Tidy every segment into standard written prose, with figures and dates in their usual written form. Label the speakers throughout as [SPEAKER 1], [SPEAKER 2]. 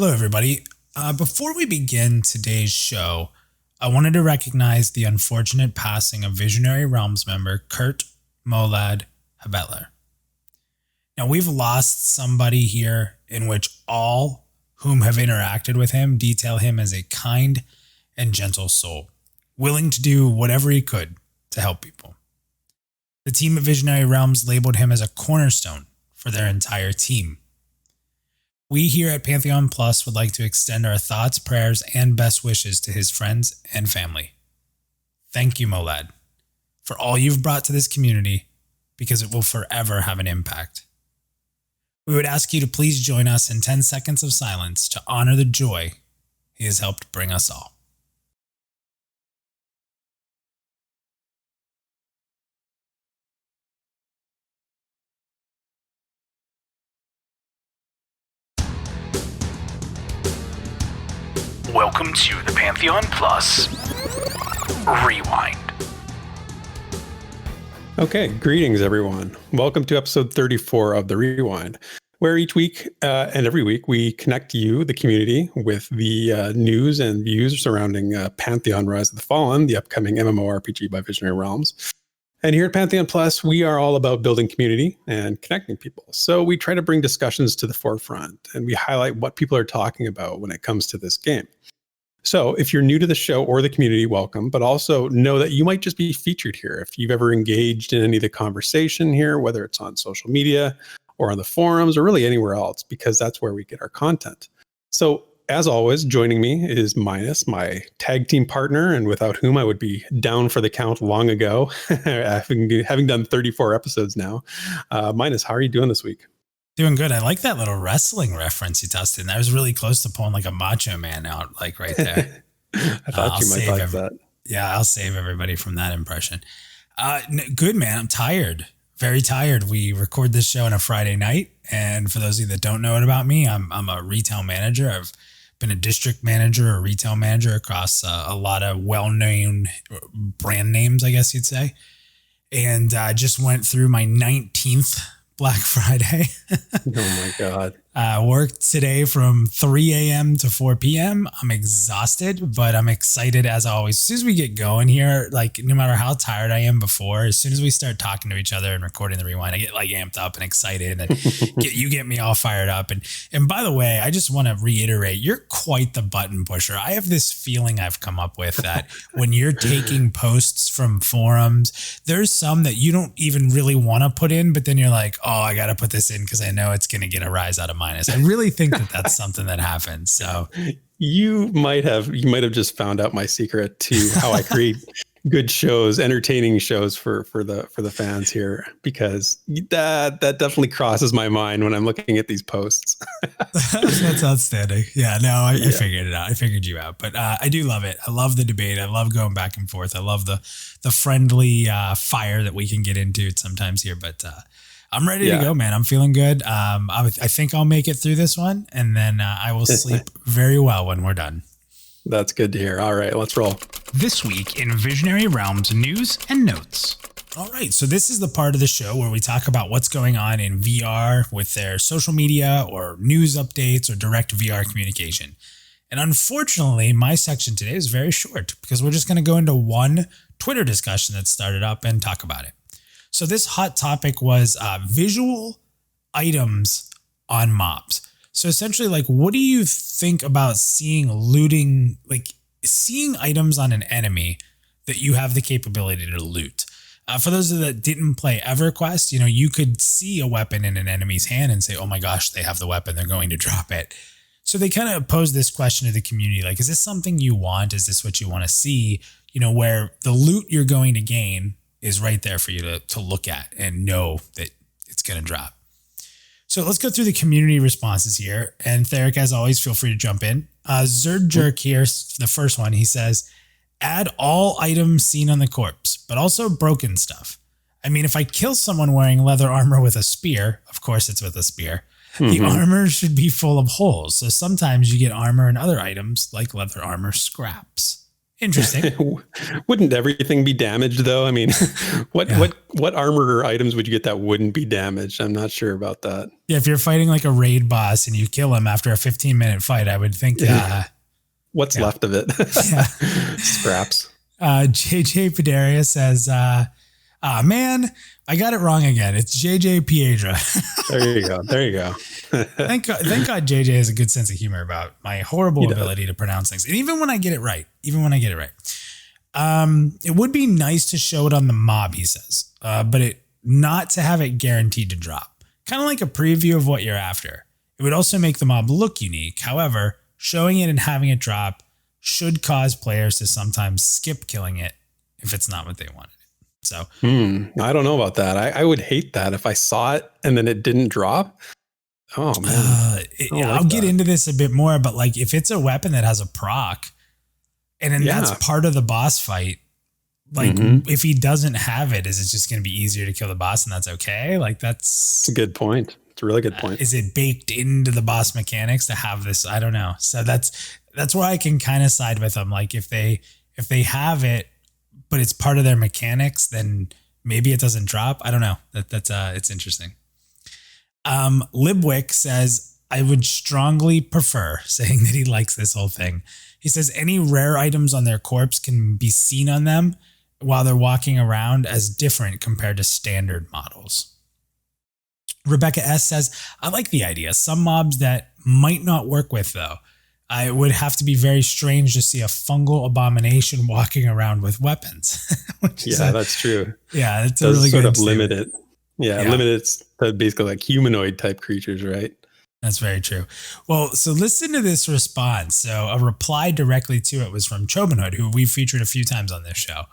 [SPEAKER 1] Hello, everybody. Before we begin today's show, I wanted to recognize the unfortunate passing of Visionary Realms member Kurt Molad Habetler. Now, we've lost somebody here in which all whom have interacted with him detail him as a kind and gentle soul, willing to do whatever he could to help people. The team at Visionary Realms labeled him as a cornerstone for their entire team. We here at Pantheon.Plus would like to extend our thoughts, prayers, and best wishes to his friends and family. Thank you, Molad, for all you've brought to this community, because it will forever have an impact. We would ask you to please join us in 10 seconds of silence to honor the joy he has helped bring us all.
[SPEAKER 2] Welcome to the Pantheon.Plus Rewind.
[SPEAKER 3] Okay, greetings everyone. Welcome to episode 34 of the Rewind, where each week and every week we connect you, the community, with the news and views surrounding Pantheon Rise of the Fallen, the upcoming MMORPG by Visionary Realms. And here at Pantheon.Plus, we are all about building community and connecting people. So we try to bring discussions to the forefront, and we highlight what people are talking about when it comes to this game. So if you're new to the show or the community, welcome, but also know that you might just be featured here. If you've ever engaged in any of the conversation here, whether it's on social media or on the forums or really anywhere else, because that's where we get our content. So as always, joining me is Minus, my tag team partner, and without whom I would be down for the count long ago, having done 34 episodes now. Minus, how are you doing this week?
[SPEAKER 1] Doing good. I like that little wrestling reference you tossed in. I was really close to pulling like a Macho Man out, like right there.
[SPEAKER 3] I thought you might like that.
[SPEAKER 1] Yeah, I'll save everybody from that impression. Good, man. I'm tired. Very tired. We record this show on a Friday night. And for those of you that don't know it about me, I'm a retail manager. I've been a district manager or retail manager across a lot of well-known brand names, I guess you'd say. And I just went through my 19th Black Friday.
[SPEAKER 3] Oh my God.
[SPEAKER 1] Worked today from 3 a.m. to 4 p.m. I'm exhausted, but I'm excited as always. As soon as we get going here, like no matter how tired I am before, as soon as we start talking to each other and recording the Rewind, I get like amped up and excited, and you get me all fired up. And by the way, I just want to reiterate, you're quite the button pusher. I have this feeling I've come up with that when you're taking posts from forums, there's some that you don't even really want to put in, but then you're like, oh, I got to put this in because I know it's going to get a rise out of Minus. I really think that that's something that happens. So
[SPEAKER 3] you might have just found out my secret to how I create good shows, entertaining shows for the fans here, because that definitely crosses my mind when I'm looking at these posts.
[SPEAKER 1] That's outstanding. Yeah, no, I figured it out. I figured you out, but I do love it. I love the debate. I love going back and forth. I love the friendly fire that we can get into sometimes here, but I'm ready to go, man. I'm feeling good. I think I'll make it through this one, and then I will sleep very well when we're done.
[SPEAKER 3] That's good to hear. All right, let's roll.
[SPEAKER 2] This week in Visionary Realms news and notes.
[SPEAKER 1] All right, so this is the part of the show where we talk about what's going on in VR with their social media or news updates or direct VR communication. And unfortunately, my section today is very short because we're just going to go into one Twitter discussion that started up and talk about it. So this hot topic was visual items on mobs. So essentially, like, what do you think about seeing looting, like seeing items on an enemy that you have the capability to loot? For those that didn't play EverQuest, you could see a weapon in an enemy's hand and say, oh my gosh, they have the weapon, they're going to drop it. So they kind of posed this question to the community, like, is this something you want? Is this what you want to see? Where the loot you're going to gain is right there for you to look at and know that it's going to drop. So let's go through the community responses here. And Theric, as always, feel free to jump in. Zerdjerk here, the first one, he says, add all items seen on the corpse, but also broken stuff. I mean, if I kill someone wearing leather armor with a spear, of course it's with a spear, the armor should be full of holes. So sometimes you get armor and other items like leather armor scraps. Interesting.
[SPEAKER 3] Wouldn't everything be damaged though? I mean, what armor or items would you get that wouldn't be damaged? I'm not sure about that.
[SPEAKER 1] Yeah, if you're fighting like a raid boss and you kill him after a 15-minute fight, I would think
[SPEAKER 3] what's left of it? Scraps.
[SPEAKER 1] JJ Paderia says, man, I got it wrong again. It's JJ Piedra.
[SPEAKER 3] There you go.
[SPEAKER 1] Thank God JJ has a good sense of humor about my horrible ability to pronounce things. And even when I get it right, it would be nice to show it on the mob, he says, but not to have it guaranteed to drop. Kind of like a preview of what you're after. It would also make the mob look unique. However, showing it and having it drop should cause players to sometimes skip killing it if it's not what they wanted. So
[SPEAKER 3] I don't know about that. I would hate that if I saw it and then it didn't drop. Oh man.
[SPEAKER 1] I'll get into this a bit more, but like if it's a weapon that has a proc and then that's part of the boss fight, like if he doesn't have it, is it just going to be easier to kill the boss and that's okay? Like that's
[SPEAKER 3] a good point. It's a really good point.
[SPEAKER 1] Is it baked into the boss mechanics to have this? I don't know. So that's where I can kind of side with them. Like if they have it, but it's part of their mechanics, then maybe it doesn't drop. I don't know. It's interesting. Libwick says, I would strongly prefer, saying that he likes this whole thing. He says any rare items on their corpse can be seen on them while they're walking around as different compared to standard models. Rebecca S says, I like the idea. Some mobs that might not work with though. It would have to be very strange to see a fungal abomination walking around with weapons.
[SPEAKER 3] That's true.
[SPEAKER 1] Yeah, it's a really good
[SPEAKER 3] sort of limit it. Limit it to basically like humanoid type creatures, right?
[SPEAKER 1] That's very true. Well, so listen to this response. So a reply directly to it was from Chobinhood, who we've featured a few times on this show.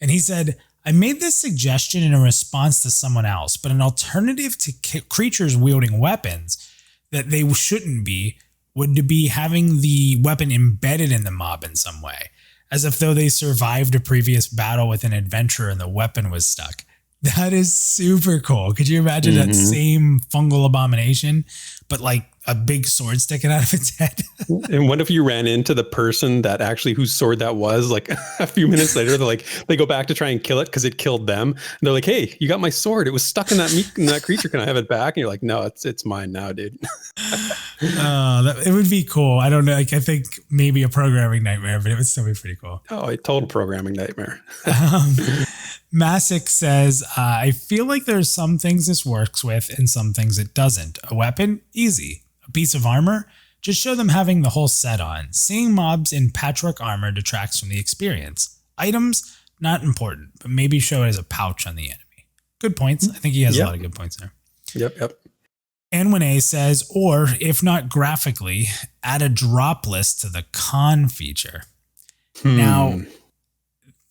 [SPEAKER 1] And he said, I made this suggestion in a response to someone else, but an alternative to creatures wielding weapons that they shouldn't be would be having the weapon embedded in the mob in some way, as if though they survived a previous battle with an adventurer and the weapon was stuck. That is super cool. Could you imagine that same fungal abomination, but like a big sword sticking out of its head?
[SPEAKER 3] And what if you ran into the person that actually whose sword that was, like a few minutes later, they go back to try and kill it because it killed them. And they're like, hey, you got my sword. It was stuck in that creature. Can I have it back? And you're like, no, it's mine now, dude.
[SPEAKER 1] It would be cool. I don't know. Like, I think maybe a programming nightmare, but it would still be pretty cool.
[SPEAKER 3] Oh, a total programming nightmare.
[SPEAKER 1] Masick says, I feel like there's some things this works with and some things it doesn't. A weapon, easy. A piece of armor, just show them having the whole set on. Seeing mobs in patchwork armor detracts from the experience. Items, not important, but maybe show it as a pouch on the enemy. Good points. I think he has a lot of good points there.
[SPEAKER 3] Yep.
[SPEAKER 1] Anwine says, or if not graphically, add a drop list to the con feature. Now,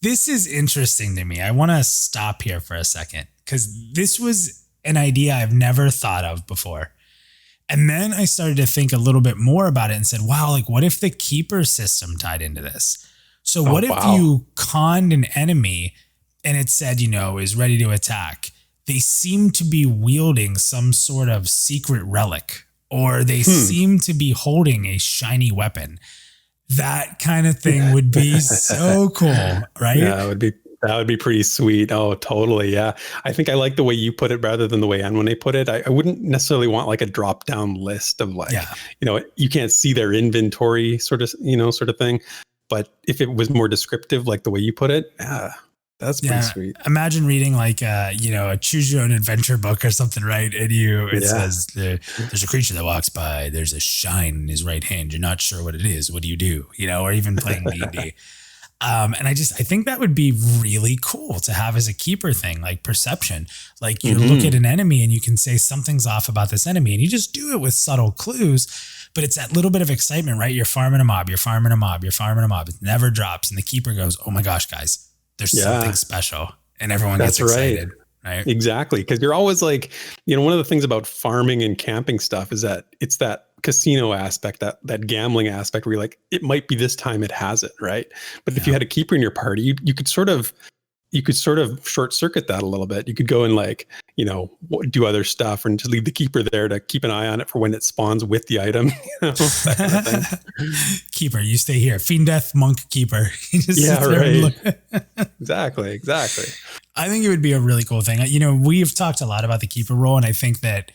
[SPEAKER 1] this is interesting to me. I want to stop here for a second because this was an idea I've never thought of before. And then I started to think a little bit more about it and said, wow, like what if the keeper system tied into this? So what if you conned an enemy and it said, is ready to attack? They seem to be wielding some sort of secret relic, or they seem to be holding a shiny weapon. That kind of thing would be so cool, right?
[SPEAKER 3] Yeah, that would be pretty sweet. Oh, totally. Yeah. I think I like the way you put it rather than the way Anwine put it. I wouldn't necessarily want like a drop down list of like, you can't see their inventory sort of thing. But if it was more descriptive, like the way you put it, that's pretty sweet.
[SPEAKER 1] Imagine reading like a choose your own adventure book or something, right? And it says there's a creature that walks by. There's a shine in his right hand. You're not sure what it is. What do you do? Or even playing D&D. And I think that would be really cool to have as a keeper thing, like perception. Like you look at an enemy and you can say something's off about this enemy, and you just do it with subtle clues. But it's that little bit of excitement, right? You're farming a mob. It never drops, and the keeper goes, "Oh my gosh, guys, there's something special," and everyone gets excited. Right?
[SPEAKER 3] Exactly. Because you're always like, one of the things about farming and camping stuff is that it's that casino aspect, that gambling aspect where you're like, it might be this time it has it, right? But if you had a keeper in your party, you could sort of, you could sort of short circuit that a little bit. You could go and like, do other stuff and just leave the keeper there to keep an eye on it for when it spawns with the item. That kind of thing.
[SPEAKER 1] Keeper, you stay here. Fiend Death Monk Keeper.
[SPEAKER 3] Yeah, right. Exactly.
[SPEAKER 1] I think it would be a really cool thing. We've talked a lot about the keeper role, and I think that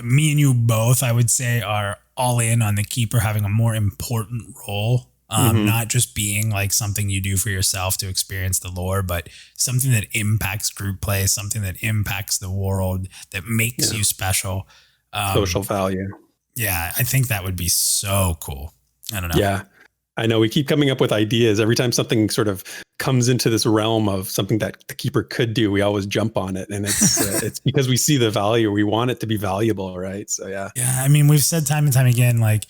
[SPEAKER 1] me and you both, I would say, are all in on the keeper having a more important role. Not just being like something you do for yourself to experience the lore, but something that impacts group play, something that impacts the world, that makes you special.
[SPEAKER 3] Social value.
[SPEAKER 1] Yeah, I think that would be so cool. I don't know.
[SPEAKER 3] Yeah, I know we keep coming up with ideas. Every time something sort of comes into this realm of something that the keeper could do, we always jump on it. And it's it's because we see the value. We want it to be valuable, right? So yeah.
[SPEAKER 1] Yeah, I mean, we've said time and time again, like,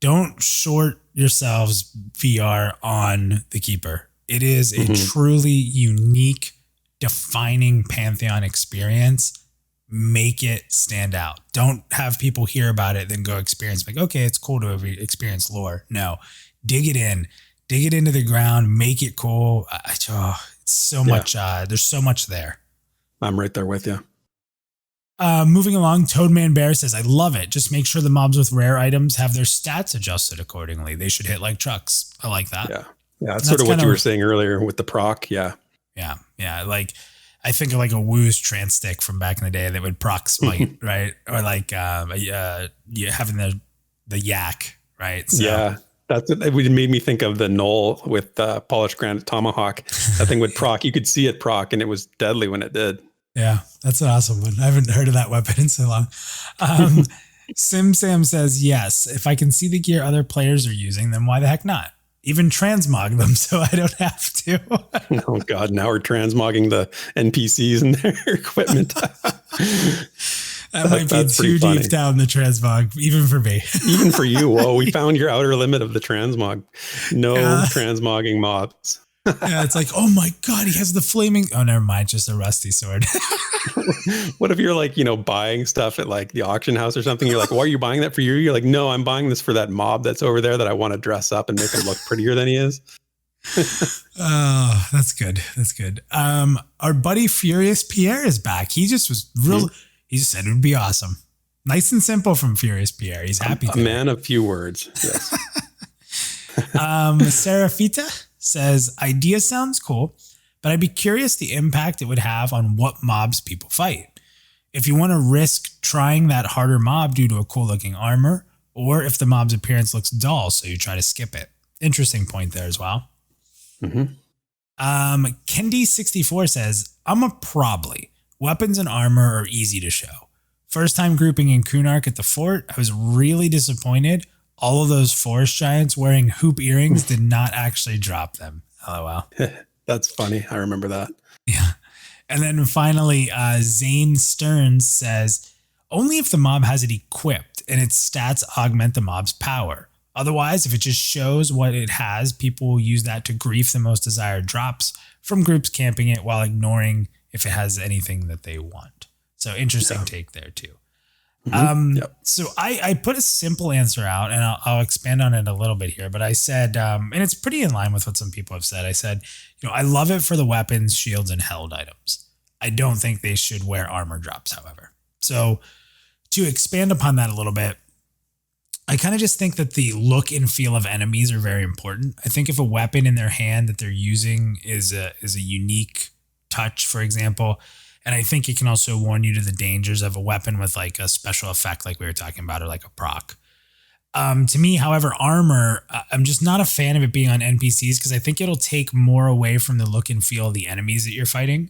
[SPEAKER 1] don't short yourselves VR on the keeper. It is a truly unique, defining Pantheon experience. Make it stand out. Don't have people hear about it, then go experience. Like, okay, it's cool to experience lore. No, dig it into the ground, make it cool. It's so much. There's so much there.
[SPEAKER 3] I'm right there with you.
[SPEAKER 1] Moving along, Toadman Bear says, I love it. Just make sure the mobs with rare items have their stats adjusted accordingly. They should hit like trucks. I like that.
[SPEAKER 3] Yeah. Yeah. That's sort of what you were saying earlier with the proc. Yeah.
[SPEAKER 1] Yeah. Yeah. Like, I think of like a Woo's trance stick from back in the day that would proc smite, right? Or like having the yak, right? So,
[SPEAKER 3] yeah. That's it. It made me think of the knoll with polished granite tomahawk. That thing would proc. You could see it proc, and it was deadly when it did.
[SPEAKER 1] Yeah, that's an awesome one. I haven't heard of that weapon in so long. Sim Sam says, yes, if I can see the gear other players are using, then why the heck not? Even transmog them so I don't have to.
[SPEAKER 3] Oh, God. Now we're transmogging the NPCs and their equipment.
[SPEAKER 1] That might be too deep down the transmog, even for me.
[SPEAKER 3] Even for you. Whoa, we found your outer limit of the transmog. No transmogging mobs.
[SPEAKER 1] Yeah, it's like, oh my God, he has the flaming. Oh, never mind, just a rusty sword.
[SPEAKER 3] What if you're like, buying stuff at like the auction house or something? You're like, why are you buying that for you? You're like, no, I'm buying this for that mob that's over there that I want to dress up and make him look prettier than he is.
[SPEAKER 1] Oh, that's good. That's good. Our buddy Furious Pierre is back. He just was real. He just said it would be awesome. Nice and simple from Furious Pierre. He's happy.
[SPEAKER 3] A man of few words. Yes.
[SPEAKER 1] Serafita says, idea sounds cool, but I'd be curious the impact it would have on what mobs people fight. If you want to risk trying that harder mob due to a cool looking armor, or if the mob's appearance looks dull, so you try to skip it. Interesting point there as well. Kendi64 says, I'm a probably. Weapons and armor are easy to show. First time grouping in Kunark at the fort, I was really disappointed. All of those forest giants wearing hoop earrings did not actually drop them. LOL.
[SPEAKER 3] That's funny. I remember that.
[SPEAKER 1] Yeah. And then finally, Zane Stearns says, only if the mob has it equipped and its stats augment the mob's power. Otherwise, if it just shows what it has, people will use that to grief the most desired drops from groups camping it while ignoring if it has anything that they want. So interesting take there too. So I put a simple answer out, and I'll expand on it a little bit here, but I said, and it's pretty in line with what some people have said. I said, I love it for the weapons, shields, and held items. I don't think they should wear armor drops, however. So to expand upon that a little bit, I kind of just think that the look and feel of enemies are very important. I think if a weapon in their hand that they're using is a unique touch, for example, and I think it can also warn you to the dangers of a weapon with like a special effect like we were talking about, or like a proc. To me, however, armor, I'm just not a fan of it being on NPCs because I think it'll take more away from the look and feel of the enemies that you're fighting.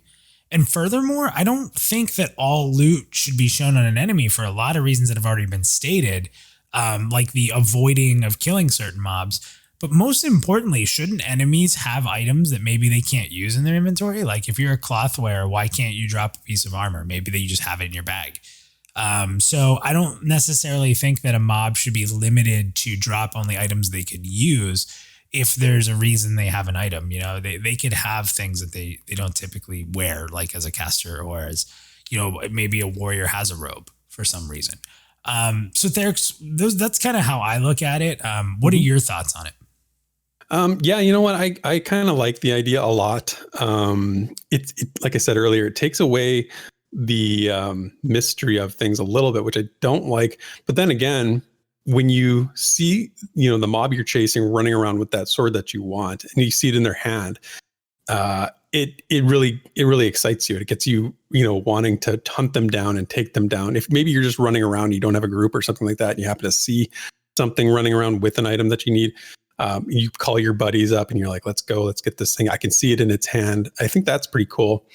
[SPEAKER 1] And furthermore, I don't think that all loot should be shown on an enemy for a lot of reasons that have already been stated, like the avoiding of killing certain mobs. But most importantly, shouldn't enemies have items that maybe they can't use in their inventory? Like if you're a cloth wearer, why can't you drop a piece of armor? Maybe that you just have it in your bag. So I don't necessarily think that a mob should be limited to drop only items they could use if there's a reason they have an item. They could have things that they don't typically wear, like as a caster, or as, maybe a warrior has a robe for some reason. So that's kind of how I look at it. What are your thoughts on it?
[SPEAKER 3] Yeah, you know what? I kind of like the idea a lot. It like I said earlier, it takes away the mystery of things a little bit, which I don't like. But then again, when you see, the mob you're chasing running around with that sword that you want, and you see it in their hand, it really excites you. It gets you, wanting to hunt them down and take them down. If maybe you're just running around, you don't have a group or something like that, and you happen to see something running around with an item that you need, you call your buddies up and you're like, let's go, let's get this thing. I can see it in its hand. I think that's pretty cool.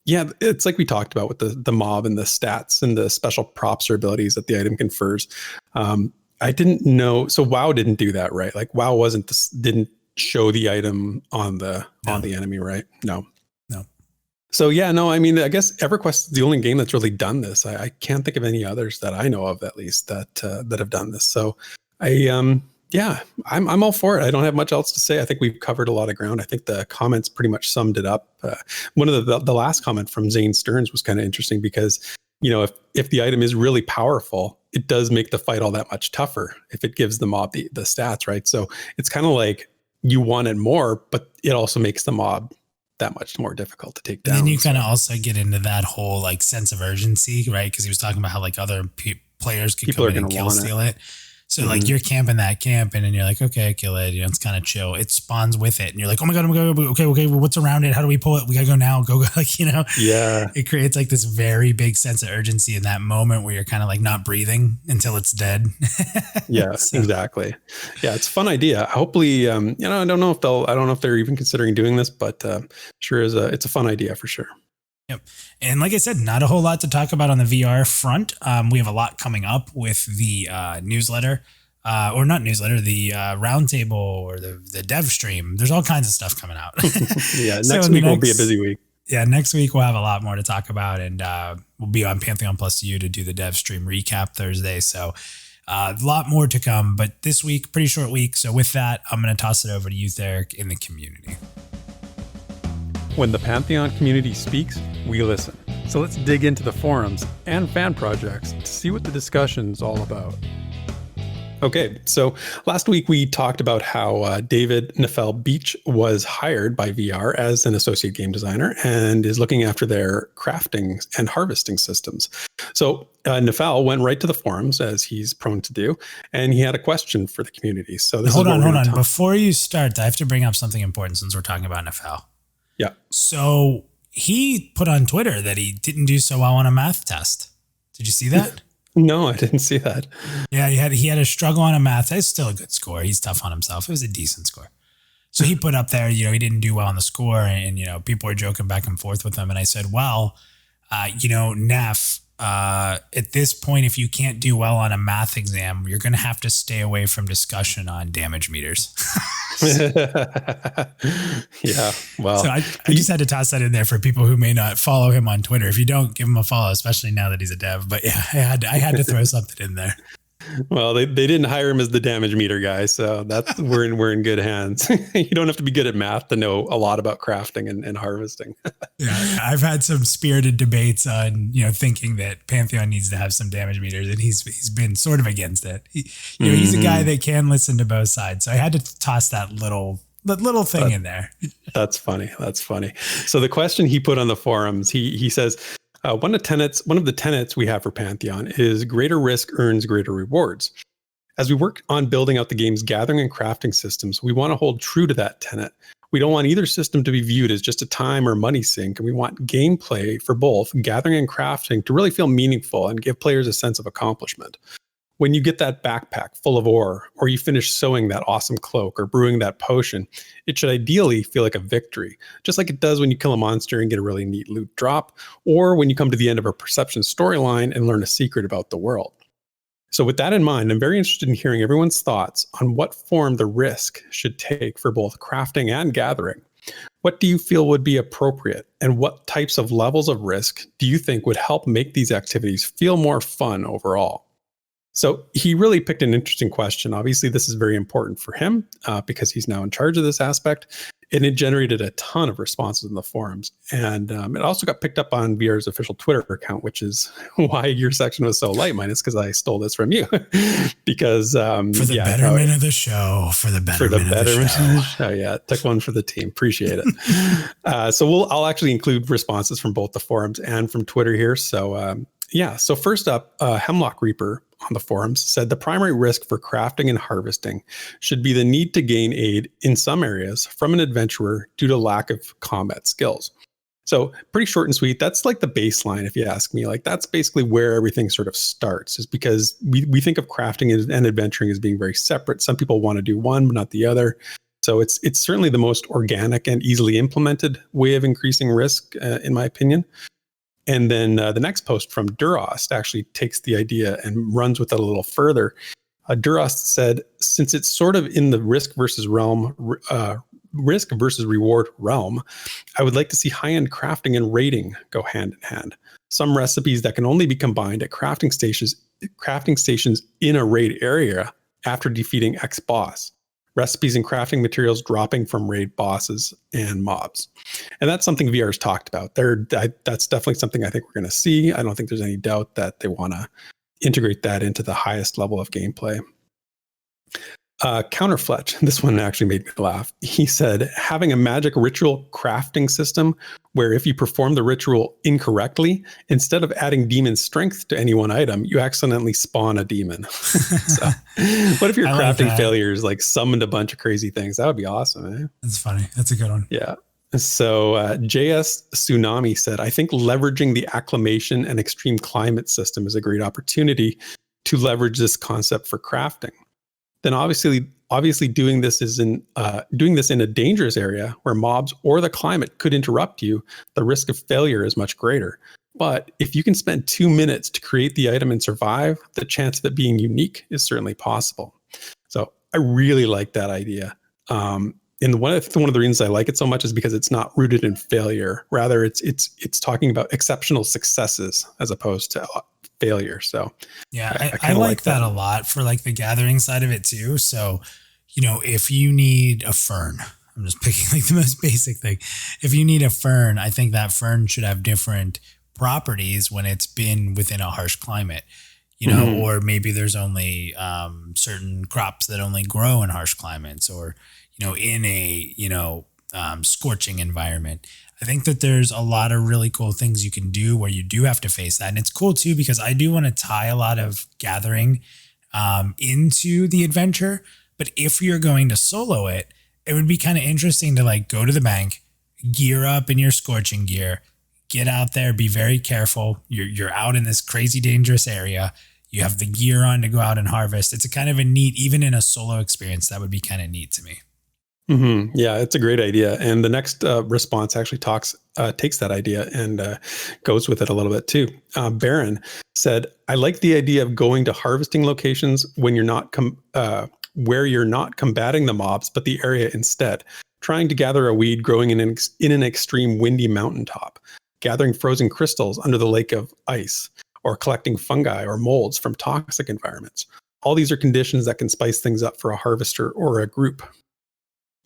[SPEAKER 3] Yeah, it's like we talked about with the mob and the stats and the special props or abilities that the item confers. I didn't know. So WoW didn't do that, right? Like WoW didn't show the item on the enemy, right? No. So yeah, no, I mean, I guess EverQuest is the only game that's really done this. I can't think of any others that I know of, at least, that have done this. So I'm all for it. I don't have much else to say. I think we've covered a lot of ground. I think the comments pretty much summed it up. One of the last comment from Zane Stearns was kind of interesting because, if the item is really powerful, it does make the fight all that much tougher if it gives the mob the stats, right? So it's kind of like you want it more, but it also makes the mob that much more difficult to take down.
[SPEAKER 1] And then you kind of also get into that whole like sense of urgency, right? Because he was talking about how like other players could come in and kill steal it. So like you're camping that camp and then you're like, okay, kill it. It's kind of chill. It spawns with it. And you're like, oh my God, okay. Well, what's around it? How do we pull it? We gotta go now. Go. Like,
[SPEAKER 3] Yeah.
[SPEAKER 1] It creates like this very big sense of urgency in that moment where you're kind of like not breathing until it's dead.
[SPEAKER 3] Yeah, so. Exactly. Yeah. It's a fun idea. Hopefully, I don't know if they're even considering doing this, but sure it's a fun idea for sure.
[SPEAKER 1] Yep. And like I said, not a whole lot to talk about on the VR front. We have a lot coming up with the newsletter, or not newsletter, the roundtable or the dev stream. There's all kinds of stuff coming out.
[SPEAKER 3] Yeah, next week will be a busy week.
[SPEAKER 1] Yeah, next week we'll have a lot more to talk about, and we'll be on Pantheon.Plus to do the dev stream recap Thursday. So a lot more to come, but this week, pretty short week. So with that, I'm going to toss it over to you, Theric, in the community.
[SPEAKER 3] When the Pantheon community speaks, we listen. So let's dig into the forums and fan projects to see what the discussion's all about. Okay, so last week we talked about how David Nefel Beach was hired by VR as an associate game designer and is looking after their crafting and harvesting systems. So Nefel went right to the forums, as he's prone to do, and he had a question for the community. So hold on.
[SPEAKER 1] Before you start, I have to bring up something important since we're talking about Nefel.
[SPEAKER 3] Yeah.
[SPEAKER 1] So he put on Twitter that he didn't do so well on a math test. Did you see that?
[SPEAKER 3] No, I didn't see that.
[SPEAKER 1] Yeah, he had a struggle on a math test. It's still a good score. He's tough on himself. It was a decent score. So he put up there, he didn't do well on the score, and people were joking back and forth with him. And I said, well, Neff, at this point, if you can't do well on a math exam, you're going to have to stay away from discussion on damage meters.
[SPEAKER 3] Yeah, well,
[SPEAKER 1] so I just had to toss that in there for people who may not follow him on Twitter. If you don't, give him a follow, especially now that he's a dev. But yeah, I had to throw something in there.
[SPEAKER 3] Well, they didn't hire him as the damage meter guy, so that's we're in good hands. You don't have to be good at math to know a lot about crafting and harvesting.
[SPEAKER 1] Yeah, I've had some spirited debates on thinking that Pantheon needs to have some damage meters, and he's been sort of against it. He's a guy that can listen to both sides, so I had to toss that little thing in there.
[SPEAKER 3] That's funny. So the question he put on the forums, he says, one of the tenets we have for Pantheon is greater risk earns greater rewards. As we work on building out the game's gathering and crafting systems, we want to hold true to that tenet. We don't want either system to be viewed as just a time or money sink, and we want gameplay for both gathering and crafting to really feel meaningful and give players a sense of accomplishment. When you get that backpack full of ore, or you finish sewing that awesome cloak or brewing that potion, it should ideally feel like a victory, just like it does when you kill a monster and get a really neat loot drop, or when you come to the end of a perception storyline and learn a secret about the world. So with that in mind, I'm very interested in hearing everyone's thoughts on what form the risk should take for both crafting and gathering. What do you feel would be appropriate, and what types of levels of risk do you think would help make these activities feel more fun overall? So he really picked an interesting question. Obviously, this is very important for him because he's now in charge of this aspect. And it generated a ton of responses in the forums. And it also got picked up on VR's official Twitter account, which is why your section was so light, minus because I stole this from you. Because
[SPEAKER 1] for the betterment of the show, for the betterment of the show.
[SPEAKER 3] Yeah, took one for the team. Appreciate it. So I'll actually include responses from both the forums and from Twitter here. So so first up, Hemlock Reaper on the forums said the primary risk for crafting and harvesting should be the need to gain aid in some areas from an adventurer due to lack of combat skills. So pretty short and sweet. That's like the baseline, if you ask me. Like that's basically where everything sort of starts, is because we think of crafting and adventuring as being very separate. Some people want to do one, but not the other. So it's certainly the most organic and easily implemented way of increasing risk, in my opinion. And then the next post from Durost actually takes the idea and runs with it a little further. Durost said, since it's sort of in the risk versus reward realm, I would like to see high-end crafting and raiding go hand in hand. Some recipes that can only be combined at crafting stations in a raid area after defeating X boss. Recipes and crafting materials dropping from raid bosses and mobs. And that's something VR's talked about. That's definitely something I think we're going to see. I don't think there's any doubt that they want to integrate that into the highest level of gameplay. Counterfletch, this one actually made me laugh. He said, having a magic ritual crafting system where if you perform the ritual incorrectly, instead of adding demon strength to any one item, you accidentally spawn a demon. So, what if your crafting failures like summoned a bunch of crazy things? That would be awesome.
[SPEAKER 1] That's funny. That's a good one.
[SPEAKER 3] Yeah. So JS Tsunami said, I think leveraging the acclimation and extreme climate system is a great opportunity to leverage this concept for crafting. Then obviously doing this in a dangerous area where mobs or the climate could interrupt you, the risk of failure is much greater. But if you can spend 2 minutes to create the item and survive, the chance of it being unique is certainly possible. So I really like that idea. And one of the reasons I like it so much is because it's not rooted in failure. Rather, it's talking about exceptional successes as opposed to failure. So
[SPEAKER 1] yeah, I like that a lot for like the gathering side of it too. So, if you need a fern, I'm just picking like the most basic thing. If you need a fern, I think that fern should have different properties when it's been within a harsh climate, or maybe there's only certain crops that only grow in harsh climates, or, in a, scorching environment. I think that there's a lot of really cool things you can do where you do have to face that. And it's cool too, because I do want to tie a lot of gathering into the adventure. But if you're going to solo it, it would be kind of interesting to like go to the bank, gear up in your scorching gear, get out there, be very careful. You're out in this crazy dangerous area. You have the gear on to go out and harvest. It's a kind of a neat, even in a solo experience, that would be kind of neat to me.
[SPEAKER 3] Mm-hmm. Yeah, it's a great idea. And the next response actually takes that idea and goes with it a little bit too. Baron said, I like the idea of going to harvesting locations when you're not where you're not combating the mobs, but the area instead. Trying to gather a weed growing in an extreme windy mountaintop, gathering frozen crystals under the lake of ice, or collecting fungi or molds from toxic environments. All these are conditions that can spice things up for a harvester or a group.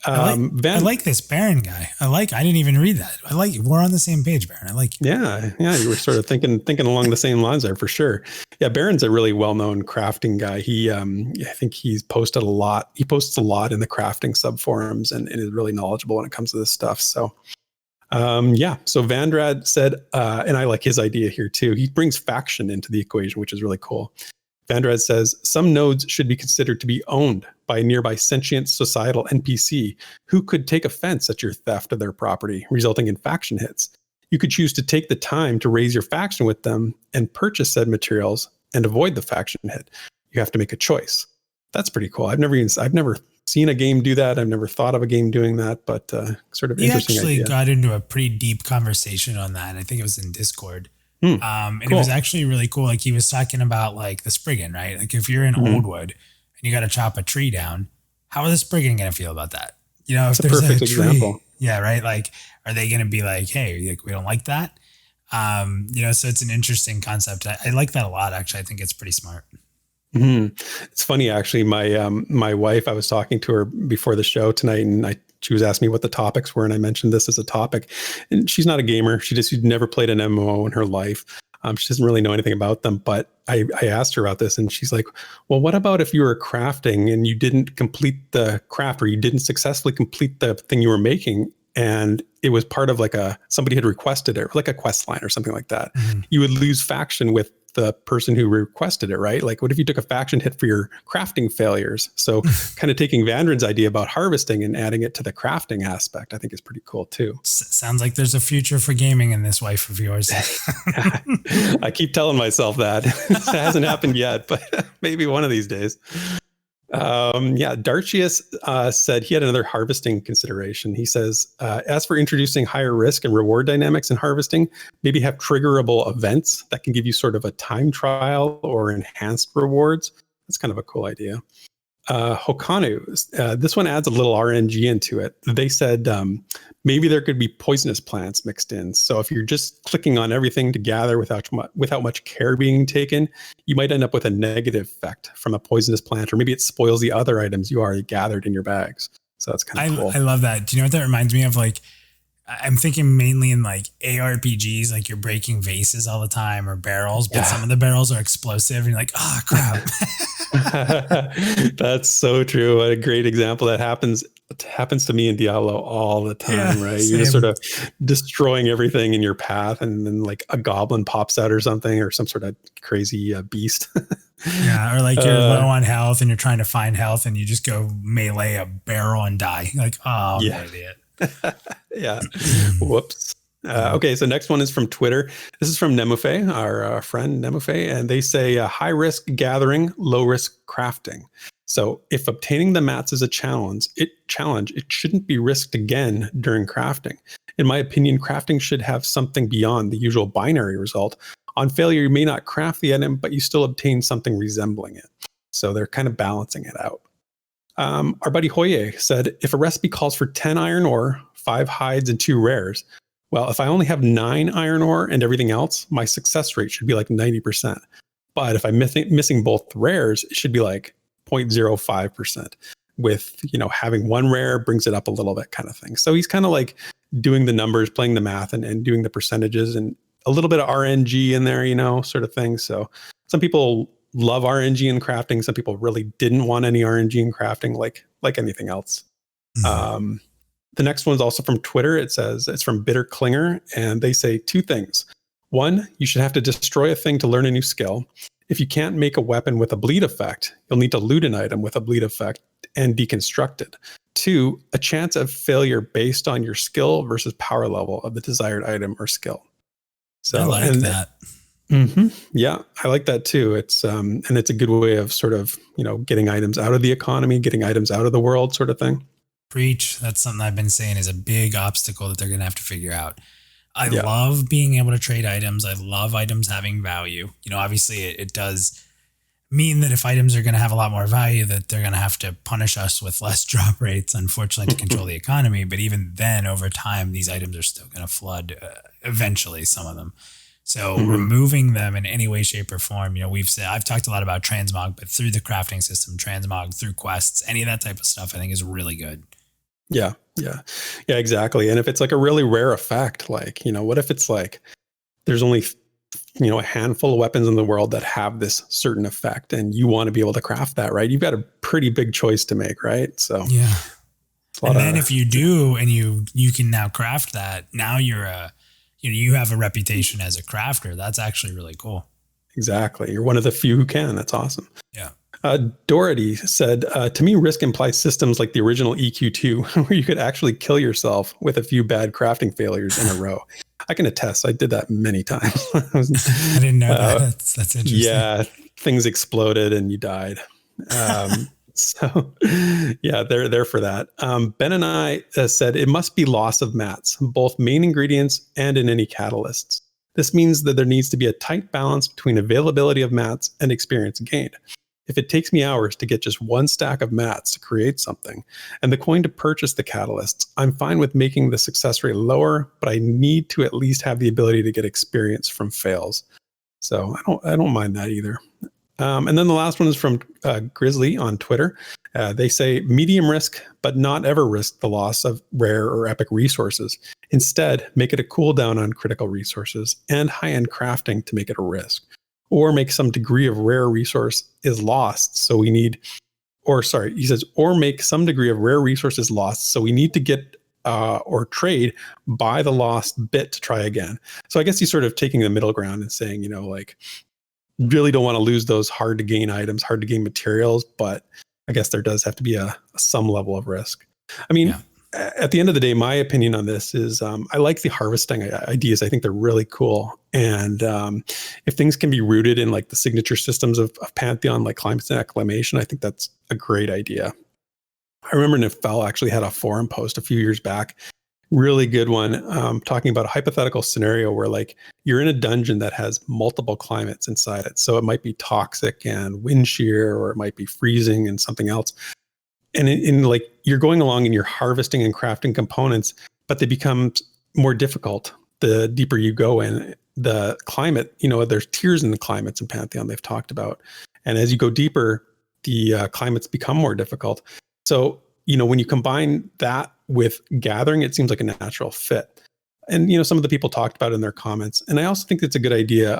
[SPEAKER 1] I like this Baron guy. I didn't even read that. We're on the same page, Baron.
[SPEAKER 3] Yeah. You were sort of thinking along the same lines there for sure. Yeah. Baron's a really well-known crafting guy. I think he's posted a lot. He posts a lot in the crafting subforums and is really knowledgeable when it comes to this stuff. So, So Vandrad said, and I like his idea here too. He brings faction into the equation, which is really cool. Vandrad says, some nodes should be considered to be owned by a nearby sentient societal NPC who could take offense at your theft of their property, resulting in faction hits. You could choose to take the time to raise your faction with them and purchase said materials and avoid the faction hit. You have to make a choice. That's pretty cool. I've never seen a game do that. I've never thought of a game doing that, but sort of interesting idea.
[SPEAKER 1] We actually got into a pretty deep conversation on that. I think it was in Discord. And cool. It was actually really cool. Like he was talking about like the Spriggan, right? Like if you're in Oldwood and you got to chop a tree down, how are the Spriggan going to feel about that? If there's a tree, example. Yeah, right. Like, are they going to be like, hey, we don't like that? So it's an interesting concept. I like that a lot. Actually, I think it's pretty smart.
[SPEAKER 3] Mm-hmm. It's funny, actually. My wife, I was talking to her before the show tonight, and she was asking me what the topics were, and I mentioned this as a topic. And she's not a gamer. She'd never played an MMO in her life. She doesn't really know anything about them, but I asked her about this, and she's like, well, what about if you were crafting and you didn't complete the craft, or you didn't successfully complete the thing you were making, and it was part of like somebody had requested it, like a quest line or something like that. Mm-hmm. You would lose faction with the person who requested it, right? Like, what if you took a faction hit for your crafting failures? So kind of taking Vandrin's idea about harvesting and adding it to the crafting aspect, I think is pretty cool too.
[SPEAKER 1] Sounds like there's a future for gaming in this wife of yours.
[SPEAKER 3] I keep telling myself that. It hasn't happened yet, but maybe one of these days. Darcius said he had another harvesting consideration. He says, as for introducing higher risk and reward dynamics in harvesting, maybe have triggerable events that can give you sort of a time trial or enhanced rewards. That's kind of a cool idea. Hokanu, this one adds a little RNG into it. They said maybe there could be poisonous plants mixed in. So if you're just clicking on everything to gather without much care being taken, you might end up with a negative effect from a poisonous plant, or maybe it spoils the other items you already gathered in your bags. So that's kind of cool.
[SPEAKER 1] I love that. Do you know what that reminds me of? Like, I'm thinking mainly in like ARPGs, like you're breaking vases all the time or barrels, but some of the barrels are explosive and you're like, oh crap.
[SPEAKER 3] That's so true. What a great example. That happens to me in Diablo all the time, right? Same. You're just sort of destroying everything in your path, and then like a goblin pops out or something, or some sort of crazy beast.
[SPEAKER 1] Or like you're low on health and you're trying to find health and you just go melee a barrel and die. Like, oh, I'm an idiot.
[SPEAKER 3] Yeah. Whoops. Okay, so next one is from Twitter. This is from Nemufe, our friend Nemufe, and they say high risk gathering, low risk crafting. So if obtaining the mats is a challenge, it shouldn't be risked again during crafting. In my opinion, crafting should have something beyond the usual binary result. On failure, you may not craft the item, but you still obtain something resembling it. So they're kind of balancing it out. Our buddy Hoye said, if a recipe calls for 10 iron ore, 5 hides, and 2 rares, well, if I only have 9 iron ore and everything else, my success rate should be like 90%. But if I'm missing both rares, it should be like 0.05%. With, having 1 rare brings it up a little bit kind of thing. So he's kind of like doing the numbers, playing the math and doing the percentages, and a little bit of RNG in there, sort of thing. So some people love RNG in crafting. Some people really didn't want any RNG in crafting, like anything else. Mm-hmm. The next one's also from Twitter. It says it's from Bitter Klinger, and they say 2 things. 1, you should have to destroy a thing to learn a new skill. If you can't make a weapon with a bleed effect, you'll need to loot an item with a bleed effect and deconstruct it. 2, a chance of failure based on your skill versus power level of the desired item or skill. So
[SPEAKER 1] I like that.
[SPEAKER 3] Mm-hmm. Yeah, I like that too. It's and it's a good way of sort of, getting items out of the economy, getting items out of the world, sort of thing.
[SPEAKER 1] Preach. That's something I've been saying is a big obstacle that they're going to have to figure out. I love being able to trade items. I love items having value. Obviously it does mean that if items are going to have a lot more value, that they're going to have to punish us with less drop rates, unfortunately, to control the economy. But even then, over time, these items are still going to flood eventually, some of them. So removing them in any way, shape, or form, I've talked a lot about transmog, but through the crafting system, transmog, through quests, any of that type of stuff, I think is really good.
[SPEAKER 3] Yeah, exactly. And if it's like a really rare effect, like, what if it's like there's only, a handful of weapons in the world that have this certain effect, and you want to be able to craft that, right? You've got a pretty big choice to make, right? So
[SPEAKER 1] yeah. And then if you do, and you can now craft that, now you're you have a reputation as a crafter. That's actually really cool.
[SPEAKER 3] Exactly. You're one of the few who can. That's awesome.
[SPEAKER 1] Yeah.
[SPEAKER 3] Dorothy said, to me, risk implies systems like the original EQ2, where you could actually kill yourself with a few bad crafting failures in a row. I can attest. I did that many times.
[SPEAKER 1] I didn't know that. That's interesting.
[SPEAKER 3] Yeah. Things exploded and you died. So yeah, they're there for that. Ben and I said it must be loss of mats, both main ingredients and in any catalysts. This means that there needs to be a tight balance between availability of mats and experience gained. If it takes me hours to get just 1 stack of mats to create something and the coin to purchase the catalysts, I'm fine with making the success rate lower, but I need to at least have the ability to get experience from fails. So I don't mind that either. And then the last one is from Grizzly on Twitter. They say medium risk, but not ever risk the loss of rare or epic resources. Instead, make it a cooldown on critical resources and high-end crafting to make it a risk. Or make some degree of rare resource is lost, so we need, he says, or make some degree of rare resources lost, so we need to get or trade, buy the lost bit to try again. So I guess he's sort of taking the middle ground and saying, like, really don't want to lose those hard to gain items, hard to gain materials, but I guess there does have to be some level of risk. I mean, at the end of the day, my opinion on this is I like the harvesting ideas. I think they're really cool. And if things can be rooted in like the signature systems of Pantheon, like climate and acclimation, I think that's a great idea. I remember Nifel actually had a forum post a few years back, really good one, talking about a hypothetical scenario where like you're in a dungeon that has multiple climates inside it. So it might be toxic and wind shear, or it might be freezing and something else. And in like you're going along and you're harvesting and crafting components, but they become more difficult the deeper you go in the climate. There's tiers in the climates in Pantheon they've talked about. And as you go deeper, the climates become more difficult. So, when you combine that with gathering, it seems like a natural fit. And, some of the people talked about it in their comments. And I also think it's a good idea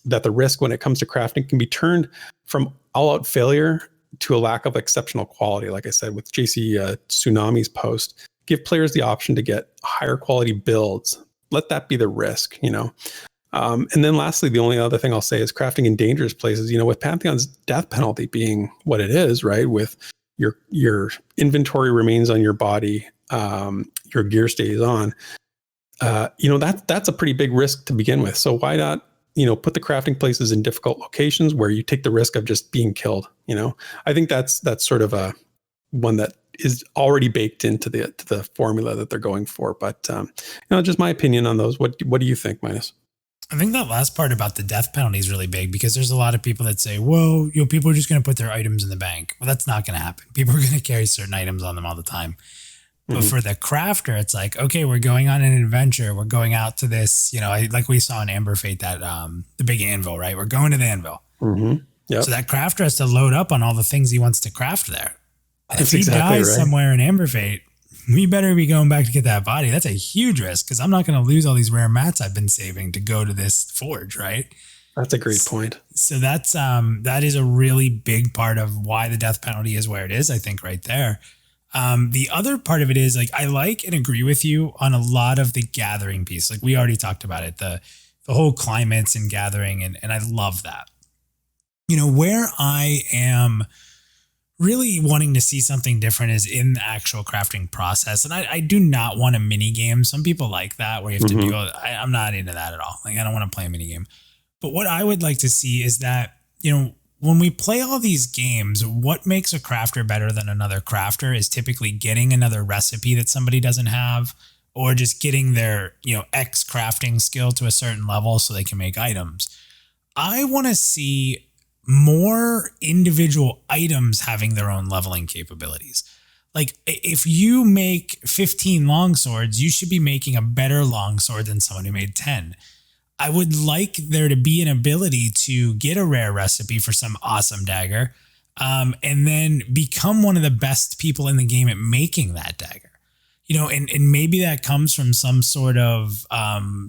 [SPEAKER 3] that the risk when it comes to crafting can be turned from all-out failure to a lack of exceptional quality. Like I said, with JC Tsunami's post, give players the option to get higher quality builds. Let that be the risk, And then lastly, the only other thing I'll say is crafting in dangerous places, with Pantheon's death penalty being what it is, right? With your inventory remains on your body, your gear stays on. That's a pretty big risk to begin with. So why not, put the crafting places in difficult locations where you take the risk of just being killed? I think that's sort of a one that is already baked into the formula that they're going for. But just my opinion on those. What do you think, Minus?
[SPEAKER 1] I think that last part about the death penalty is really big, because there's a lot of people that say, well, people are just going to put their items in the bank. Well, that's not going to happen. People are going to carry certain items on them all the time. But for the crafter, it's like, okay, we're going on an adventure. We're going out to this, like we saw in Amber Fate, that the big anvil, right? We're going to the anvil.
[SPEAKER 3] Yep.
[SPEAKER 1] So that crafter has to load up on all the things he wants to craft there. And if he
[SPEAKER 3] exactly
[SPEAKER 1] dies
[SPEAKER 3] right.
[SPEAKER 1] somewhere in Amber Fate, we better be going back to get that body. That's a huge risk, because I'm not going to lose all these rare mats I've been saving to go to this forge, right?
[SPEAKER 3] That's a great point.
[SPEAKER 1] So that's that is a really big part of why the death penalty is where it is, I think, right there. The other part of it is, like, I like and agree with you on a lot of the gathering piece. Like we already talked about it, the whole climates and gathering, and I love that. Where I am really wanting to see something different is in the actual crafting process. And I do not want a mini game. Some people like that, where you have to do, I'm not into that at all. Like, I don't want to play a mini game. But what I would like to see is that, when we play all these games, what makes a crafter better than another crafter is typically getting another recipe that somebody doesn't have, or just getting their, X crafting skill to a certain level so they can make items. I want to see more individual items having their own leveling capabilities. Like, if you make 15 longswords, you should be making a better longsword than someone who made 10. I would like there to be an ability to get a rare recipe for some awesome dagger, and then become one of the best people in the game at making that dagger. And maybe that comes from some sort of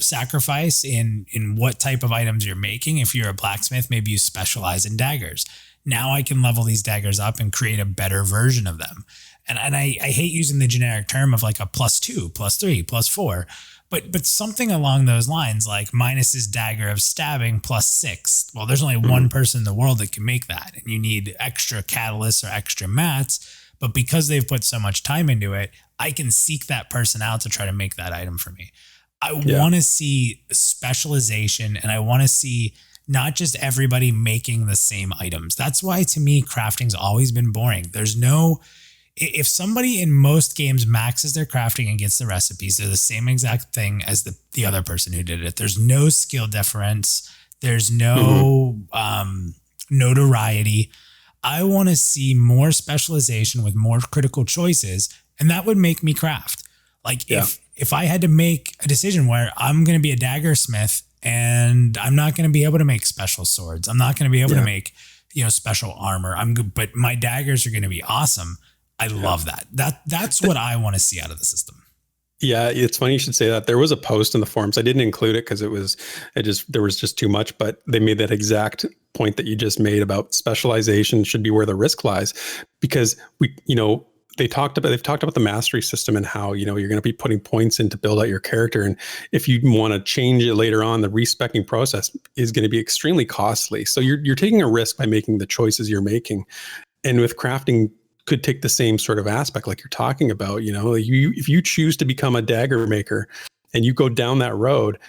[SPEAKER 1] sacrifice in what type of items you're making. If you're a blacksmith, maybe you specialize in daggers. Now I can level these daggers up and create a better version of them. And I hate using the generic term of like a +2, +3, +4, but something along those lines, like Minus's dagger of stabbing +6. Well, there's only one person in the world that can make that, and you need extra catalysts or extra mats. But because they've put so much time into it, I can seek that person out to try to make that item for me. I want to see specialization, and I want to see not just everybody making the same items. That's why, to me, crafting's always been boring. If somebody in most games maxes their crafting and gets the recipes, they're the same exact thing as the other person who did it. There's no skill difference. There's no notoriety. I want to see more specialization with more critical choices, and that would make me craft. Like, if I had to make a decision where I'm going to be a dagger smith and I'm not going to be able to make special swords, I'm not going to be able to make, special armor. I'm good, but my daggers are going to be awesome. I love that. That's what I want to see out of the system.
[SPEAKER 3] Yeah, it's funny you should say that. There was a post in the forums. I didn't include it because there was just too much, but they made that exact point that you just made about specialization should be where the risk lies, because they've talked about the mastery system and how, you're going to be putting points in to build out your character. And if you want to change it later on, the respecing process is going to be extremely costly. So you're taking a risk by making the choices you're making. And with crafting, could take the same sort of aspect like you're talking about. If you choose to become a dagger maker and you go down that road,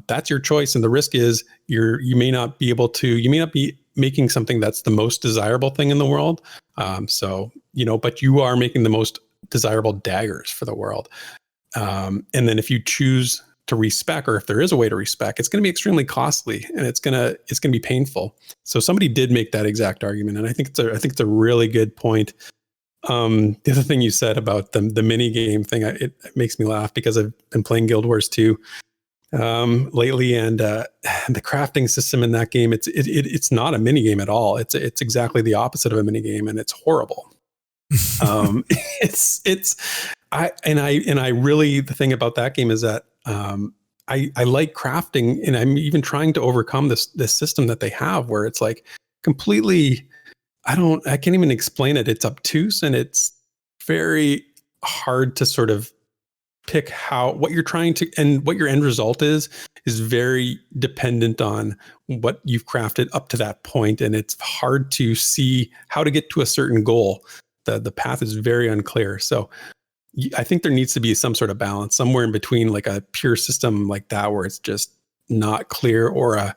[SPEAKER 3] that's your choice. And the risk is you may not be making something that's the most desirable thing in the world. But you are making the most desirable daggers for the world. And then if you choose to respec, or if there is a way to respec, it's going to be extremely costly and it's going to be painful. So somebody did make that exact argument, and I think it's a really good point. The other thing you said about the mini game thing, it makes me laugh because I've been playing Guild Wars 2 lately, and the crafting system in that game, it's not a mini game at all. It's exactly the opposite of a mini game, and it's horrible. The thing about that game is that I like crafting, and I'm even trying to overcome this system that they have where it's like completely, I can't even explain it. It's obtuse and it's very hard to sort of pick what you're trying to, and what your end result is very dependent on what you've crafted up to that point. And it's hard to see how to get to a certain goal. The path is very unclear. So I think there needs to be some sort of balance somewhere in between, like a pure system like that, where it's just not clear, or a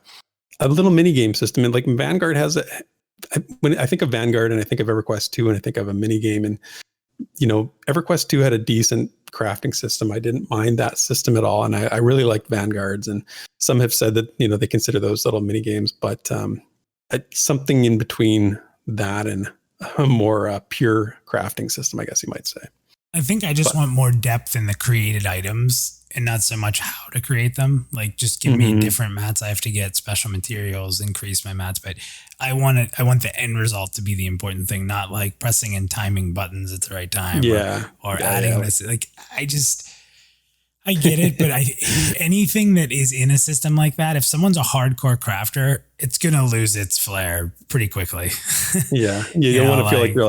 [SPEAKER 3] little mini game system. And like Vanguard has when I think of Vanguard and I think of EverQuest 2 and I think of a mini game, and EverQuest 2 had a decent crafting system. I didn't mind that system at all, and I really liked Vanguard's. And some have said that they consider those little mini games, but something in between that and a more pure crafting system, I guess you might say.
[SPEAKER 1] I think I just want more depth in the created items and not so much how to create them. Like, just give me different mats. I have to get special materials, increase my mats, but I want the end result to be the important thing, not like pressing and timing buttons at the right time or adding this. Like, I get it, but anything that is in a system like that, if someone's a hardcore crafter, it's gonna lose its flair pretty quickly.
[SPEAKER 3] Yeah, you don't want to feel like you're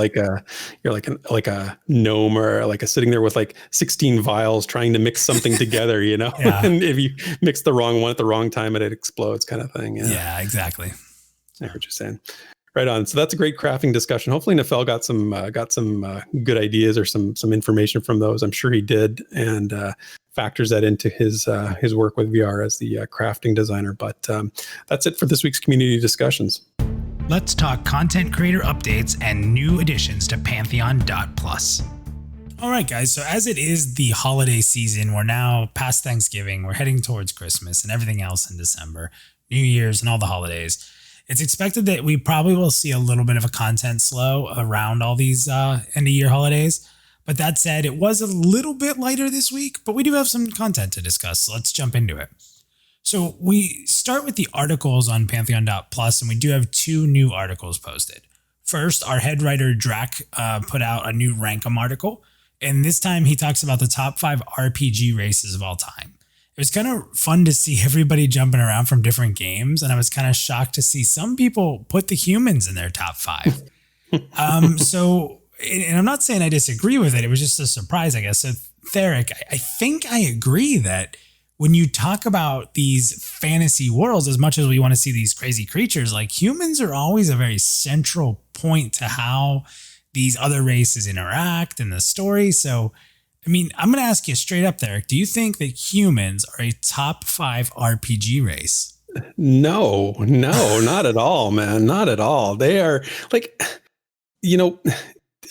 [SPEAKER 3] like a gnome, or like sitting there with like 16 vials trying to mix something together, Yeah. And if you mix the wrong one at the wrong time, it explodes, kind of thing.
[SPEAKER 1] Yeah, exactly.
[SPEAKER 3] I heard you saying. Right on. So that's a great crafting discussion. Hopefully Nafel got some good ideas or some information from those. I'm sure he did, and factors that into his work with VR as the crafting designer. But that's it for this week's community discussions.
[SPEAKER 2] Let's talk content creator updates and new additions to Pantheon.Plus.
[SPEAKER 1] All right, guys. So as it is the holiday season, we're now past Thanksgiving. We're heading towards Christmas and everything else in December, New Year's and all the holidays. It's expected that we probably will see a little bit of a content slow around all these end of year holidays. But that said, it was a little bit lighter this week, but we do have some content to discuss. So let's jump into it. So we start with the articles on Pantheon.Plus, and we do have 2 new articles posted. First, our head writer Drac put out a new Rankum article, and this time he talks about the top 5 RPG races of all time. It was kind of fun to see everybody jumping around from different games, and I was kind of shocked to see some people put the humans in their top 5. And I'm not saying I disagree with it. It was just a surprise, I guess. So, Theric, I think I agree that when you talk about these fantasy worlds, as much as we want to see these crazy creatures, like, humans are always a very central point to how these other races interact in the story. So, I mean, I'm going to ask you straight up, Theric, do you think that humans are a top 5 RPG race?
[SPEAKER 3] No, not at all, man. Not at all. They are like,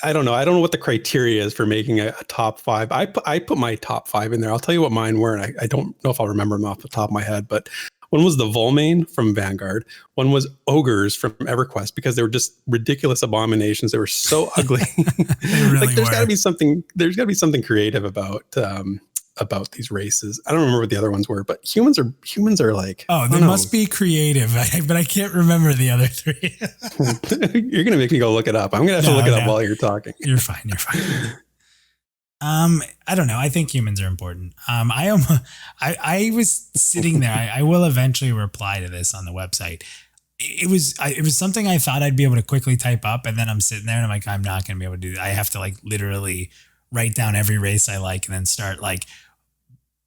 [SPEAKER 3] I don't know. I don't know what the criteria is for making a top 5. I put my top 5 in there. I'll tell you what mine were, and I don't know if I'll remember them off the top of my head, but one was the Volmane from Vanguard. One was Ogres from EverQuest, because they were just ridiculous abominations. They were so ugly.
[SPEAKER 1] They really
[SPEAKER 3] there's got to be something creative about about these races. I don't remember what the other ones were, but humans are like,
[SPEAKER 1] oh, they must be creative, but I can't remember the other three.
[SPEAKER 3] You're going to make me go look it up. I'm going to have to look it up while you're talking.
[SPEAKER 1] You're fine. I don't know. I think humans are important. I was sitting there. I will eventually reply to this on the website. It was something I thought I'd be able to quickly type up, and then I'm sitting there and I'm like, I'm not going to be able to do that. I have to like literally write down every race I like and then start like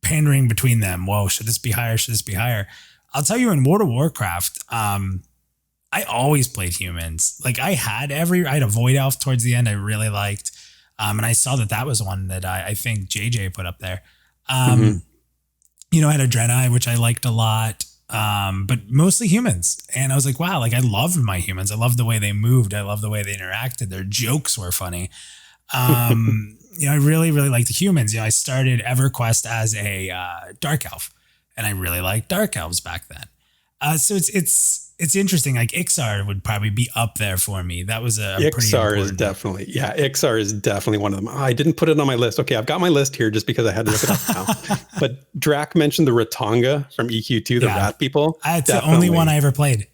[SPEAKER 1] pandering between them. Whoa, should this be higher? Should this be higher? I'll tell you, in World of Warcraft, I always played humans. Like I had a Void Elf towards the end I really liked. And I saw that was one that I think JJ put up there. You know, I had a Draenei, which I liked a lot. But mostly humans. And I was like, wow, like I loved my humans. I loved the way they moved. I loved the way they interacted. Their jokes were funny. You know, I really, really liked the humans. You know, I started EverQuest as a Dark Elf, and I really liked Dark Elves back then. So it's interesting. Like Ixar would probably be up there for me. That was a
[SPEAKER 3] Ixar is definitely, Ixar is definitely one of them. I didn't put it on my list. Okay, I've got my list here just because I had to look it up now. But Drac mentioned the Ratanga from EQ2, the rat people.
[SPEAKER 1] It's the only one I ever played.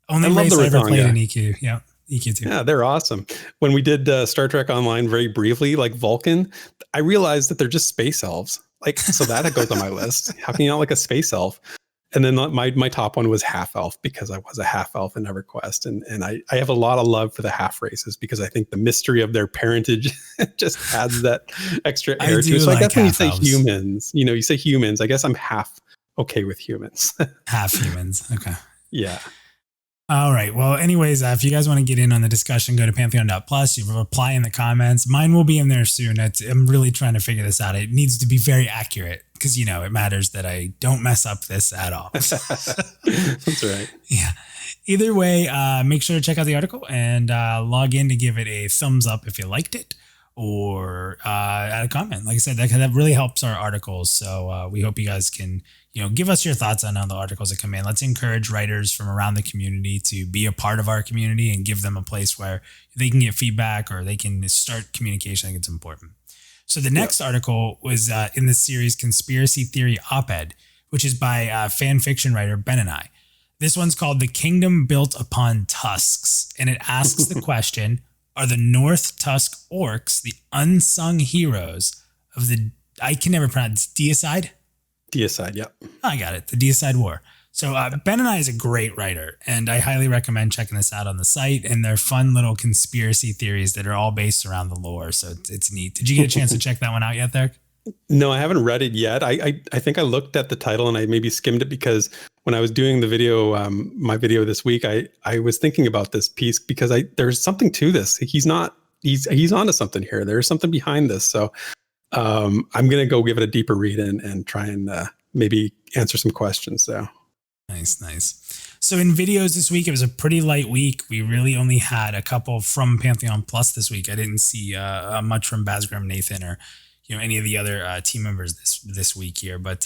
[SPEAKER 1] Only race I ever played in EQ. Yeah, EQ2.
[SPEAKER 3] Yeah, they're awesome. When we did Star Trek Online very briefly, like Vulcan, I realized that they're just space elves. Like, so that goes on my list. How can you not like a space elf? And then my top one was half elf, because I was a half elf in EverQuest. And I have a lot of love for the half races, because I think the mystery of their parentage just adds that extra air to it. So I guess when you say humans, you know, you say humans, I guess I'm half okay with humans.
[SPEAKER 1] Half humans. Okay.
[SPEAKER 3] Yeah.
[SPEAKER 1] All right. Well, anyways, if you guys want to get in on the discussion, go to Pantheon.Plus. You reply in the comments. Mine will be in there soon. I'm really trying to figure this out. It needs to be very accurate, because, you know, it matters that I don't mess up this at all.
[SPEAKER 3] That's right.
[SPEAKER 1] Yeah. Either way, make sure to check out the article and log in to give it a thumbs up if you liked it, or add a comment. Like I said, that really helps our articles. So we hope you guys can, you know, give us your thoughts on the articles that come in. Let's encourage writers from around the community to be a part of our community and give them a place where they can get feedback or they can start communication. I think it's important. So the next article was in the series Conspiracy Theory Op-Ed, which is by fan fiction writer Ben and I. This one's called The Kingdom Built Upon Tusks, and it asks the question, are the North Tusk Orcs the unsung heroes of the, I can never pronounce, Deicide?
[SPEAKER 3] Deicide, yep.
[SPEAKER 1] I got it. The Deicide War. So Ben and I is a great writer, and I highly recommend checking this out on the site. And they're fun little conspiracy theories that are all based around the lore. So it's neat. Did you get a chance to check that one out yet, Derek?
[SPEAKER 3] No, I haven't read it yet. I think I looked at the title and I maybe skimmed it, because when I was doing the video, my video this week, I was thinking about this piece, because there's something to this. He's onto something here. There's something behind this. So I'm going to go give it a deeper read and try and maybe answer some questions. So
[SPEAKER 1] Nice. So in videos this week, it was a pretty light week. We really only had a couple from Pantheon.Plus this week. I didn't see much from Basgram, Nathan, or any of the other team members this week here. But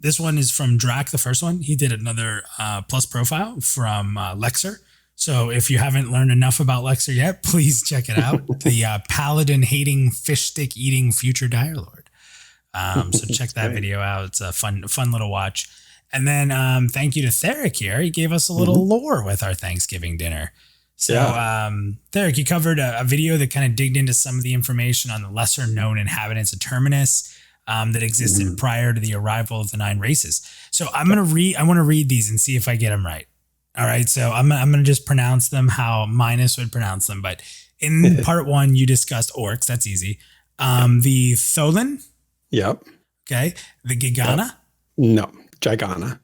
[SPEAKER 1] this one is from Drac, the first one. He did another plus profile from Lexer. So if you haven't learned enough about Lexer yet, please check it out. The paladin-hating, fish-stick-eating future Dire Lord. So check that video out. It's a fun little watch. And then thank you to Theric here. He gave us a little lore with our Thanksgiving dinner. So Theric, you covered a video that kind of digged into some of the information on the lesser known inhabitants of Terminus that existed prior to the arrival of the 9 races. So I want to read these and see if I get them right. All right. So I'm going to just pronounce them how Minus would pronounce them. But in part 1, you discussed orcs. That's easy. The Tholin.
[SPEAKER 3] Yep.
[SPEAKER 1] Okay. The Gigana?
[SPEAKER 3] Yep. No, Gigana.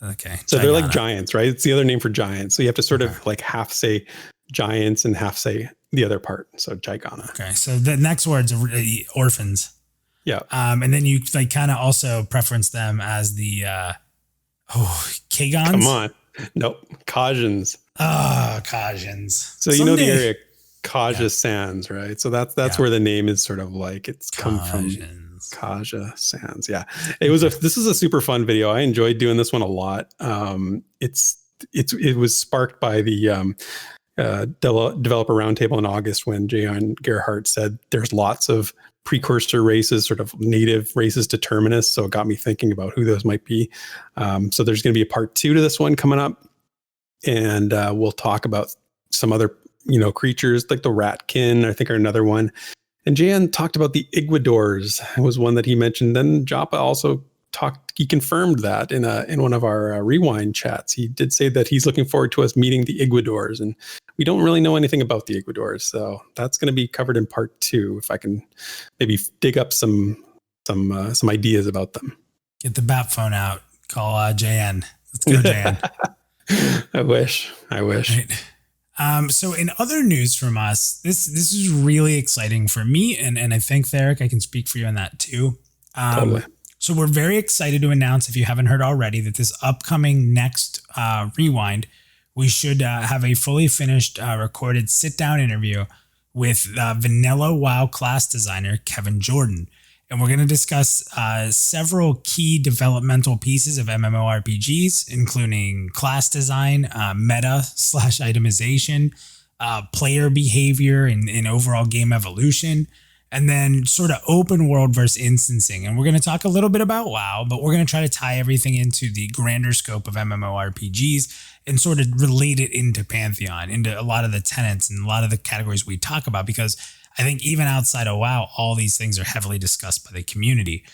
[SPEAKER 1] Okay.
[SPEAKER 3] So they're like giants, right? It's the other name for giants. So you have to sort of like half say giants and half say the other part. So Gigana.
[SPEAKER 1] Okay. So the next word's orphans.
[SPEAKER 3] Yeah.
[SPEAKER 1] And then you like kind of also preference them as the Kagons?
[SPEAKER 3] Come on. Nope. Kajans.
[SPEAKER 1] Kajans.
[SPEAKER 3] So you know the area Kaja Sands, right? So that's where the name is sort of like it's come from. Kaja Sands. Yeah. This is a super fun video. I enjoyed doing this one a lot. It was sparked by the developer roundtable in August when Jan Gerhardt said there's lots of precursor races, sort of native races to Terminus. So it got me thinking about who those might be. So there's going to be a part 2 to this one coming up. And we'll talk about some other, creatures like the Ratkin, I think, are another one. And Jan talked about the Iguadors. It was one that he mentioned. Then Joppa also he confirmed that in one of our rewind chats. He did say that he's looking forward to us meeting the Iguadors, and we don't really know anything about the Iguadors, so that's going to be covered in part 2. If I can maybe dig up some ideas about them.
[SPEAKER 1] Get the bat phone out. Call JN. Let's go, JN.
[SPEAKER 3] I wish.
[SPEAKER 1] Right. So in other news from us, this is really exciting for me, and I think, Theric, I can speak for you on that too.
[SPEAKER 3] Totally.
[SPEAKER 1] So we're very excited to announce, if you haven't heard already, that this upcoming next rewind, we should have a fully finished recorded sit-down interview with Vanilla WoW class designer Kevin Jordan. And we're going to discuss several key developmental pieces of MMORPGs, including class design, meta/itemization, player behavior, and overall game evolution, and then sort of open world versus instancing. And we're going to talk a little bit about WoW, but we're going to try to tie everything into the grander scope of MMORPGs and sort of relate it into Pantheon, into a lot of the tenets and a lot of the categories we talk about, because I think even outside of WoW, all these things are heavily discussed by the community.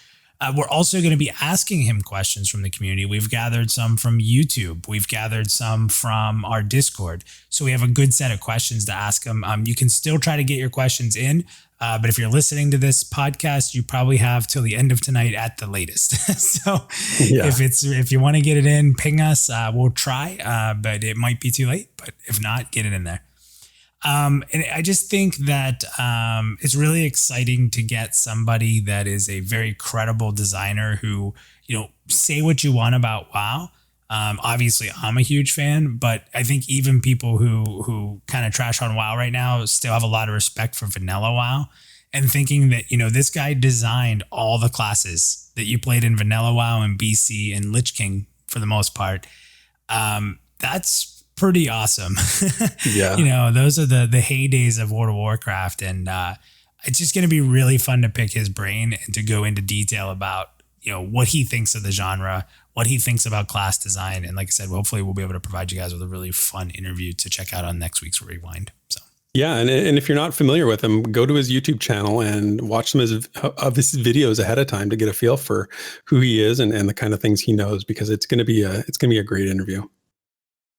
[SPEAKER 1] We're also going to be asking him questions from the community. We've gathered some from YouTube. We've gathered some from our Discord. So we have a good set of questions to ask him. You can still try to get your questions in, but if you're listening to this podcast, you probably have till the end of tonight at the latest. So yeah. If you want to get it in, ping us. We'll try, but it might be too late. But if not, get it in there. And I just think that it's really exciting to get somebody that is a very credible designer who, say what you want about WoW. Obviously, I'm a huge fan, but I think even people who kind of trash on WoW right now still have a lot of respect for vanilla WoW, and thinking that, this guy designed all the classes that you played in vanilla WoW and BC and Lich King for the most part. That's pretty awesome. Yeah. Those are the heydays of World of Warcraft. And it's just going to be really fun to pick his brain and to go into detail about, what he thinks of the genre, what he thinks about class design. And like I said, hopefully we'll be able to provide you guys with a really fun interview to check out on next week's Rewind. So. Yeah.
[SPEAKER 3] And if you're not familiar with him, go to his YouTube channel and watch some of his videos ahead of time to get a feel for who he is and the kind of things he knows, because it's going to be a great interview.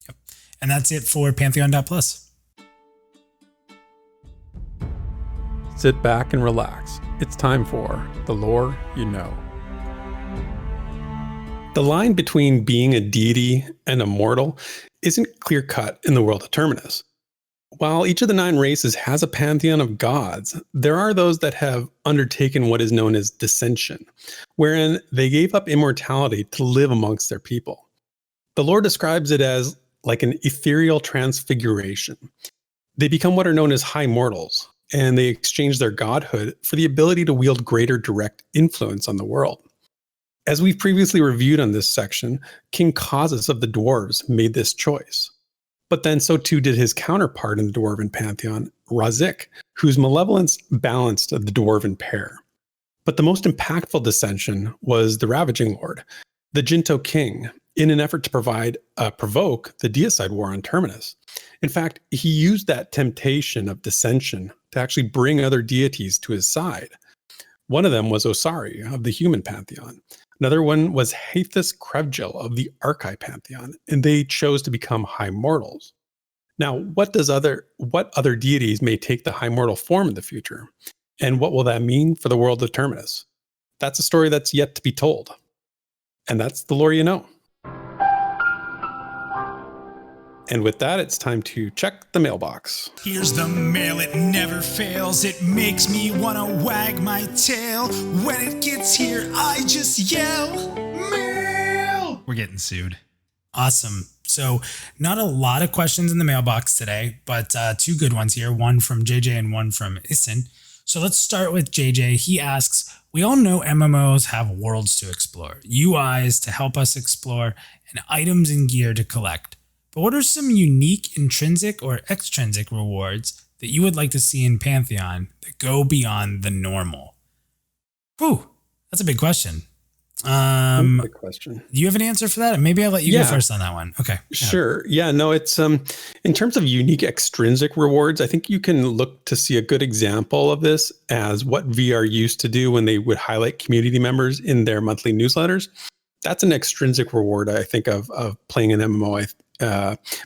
[SPEAKER 1] Yep. And that's it for Pantheon.Plus.
[SPEAKER 3] Sit back and relax. It's time for The Lore You Know. The line between being a deity and a mortal isn't clear-cut in the world of Terminus. While each of the 9 races has a pantheon of gods, there are those that have undertaken what is known as dissension, wherein they gave up immortality to live amongst their people. The lore describes it as like an ethereal transfiguration. They become what are known as high mortals, and they exchange their godhood for the ability to wield greater direct influence on the world. As we've previously reviewed on this section, King Causus of the Dwarves made this choice. But then so too did his counterpart in the Dwarven Pantheon, Razik, whose malevolence balanced the Dwarven pair. But the most impactful dissension was the Ravaging Lord, the Jinto King, in an effort to provoke the deicide war on Terminus. In fact, he used that temptation of dissension to actually bring other deities to his side. One of them was Osari of the human pantheon. Another one was Haethus Krevgil of the Archai pantheon, and they chose to become high mortals. Now, what other deities may take the high mortal form in the future? And what will that mean for the world of Terminus? That's a story that's yet to be told. And that's the lore you know. And with that, it's time to check the mailbox.
[SPEAKER 2] Here's the mail, it never fails. It makes me want to wag my tail. When it gets here, I just yell, mail! We're getting sued.
[SPEAKER 1] Awesome. So not a lot of questions in the mailbox today, but 2 good ones here. One from JJ and one from Issen. So let's start with JJ. He asks, we all know MMOs have worlds to explore, UIs to help us explore, and items and gear to collect. but what are some unique intrinsic or extrinsic rewards that you would like to see in Pantheon that go beyond the normal? Whew, that's a big question.
[SPEAKER 3] Good question.
[SPEAKER 1] Do you have an answer for that? Maybe I'll let you go first on that one. Okay.
[SPEAKER 3] Sure. Yeah, no, it's in terms of unique extrinsic rewards, I think you can look to see a good example of this as what VR used to do when they would highlight community members in their monthly newsletters. That's an extrinsic reward, I think, of playing an MMO.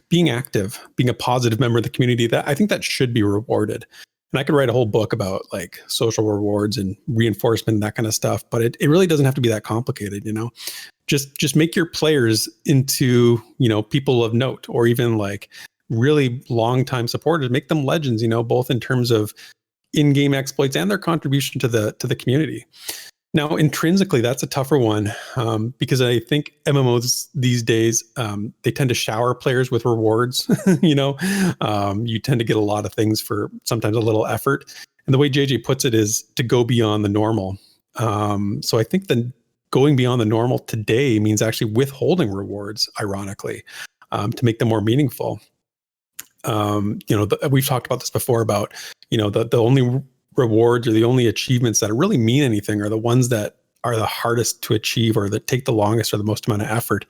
[SPEAKER 3] Being active, being a positive member of the community, that I think that should be rewarded. And I could write a whole book about like social rewards and reinforcement and that kind of stuff, but it really doesn't have to be that complicated, you know. Just make your players into, you know, people of note, or even like really long time supporters. Make them legends, you know, both in terms of in-game exploits and their contribution to the community. Now, intrinsically, that's a tougher one because I think MMOs these days, they tend to shower players with rewards. You know, you tend to get a lot of things for sometimes a little effort. And the way JJ puts it is to go beyond the normal. So I think the going beyond the normal today means actually withholding rewards, ironically, to make them more meaningful. You know, we've talked about this before about, you know, the only rewards or the only achievements that really mean anything are the ones that are the hardest to achieve or that take the longest or the most amount of effort.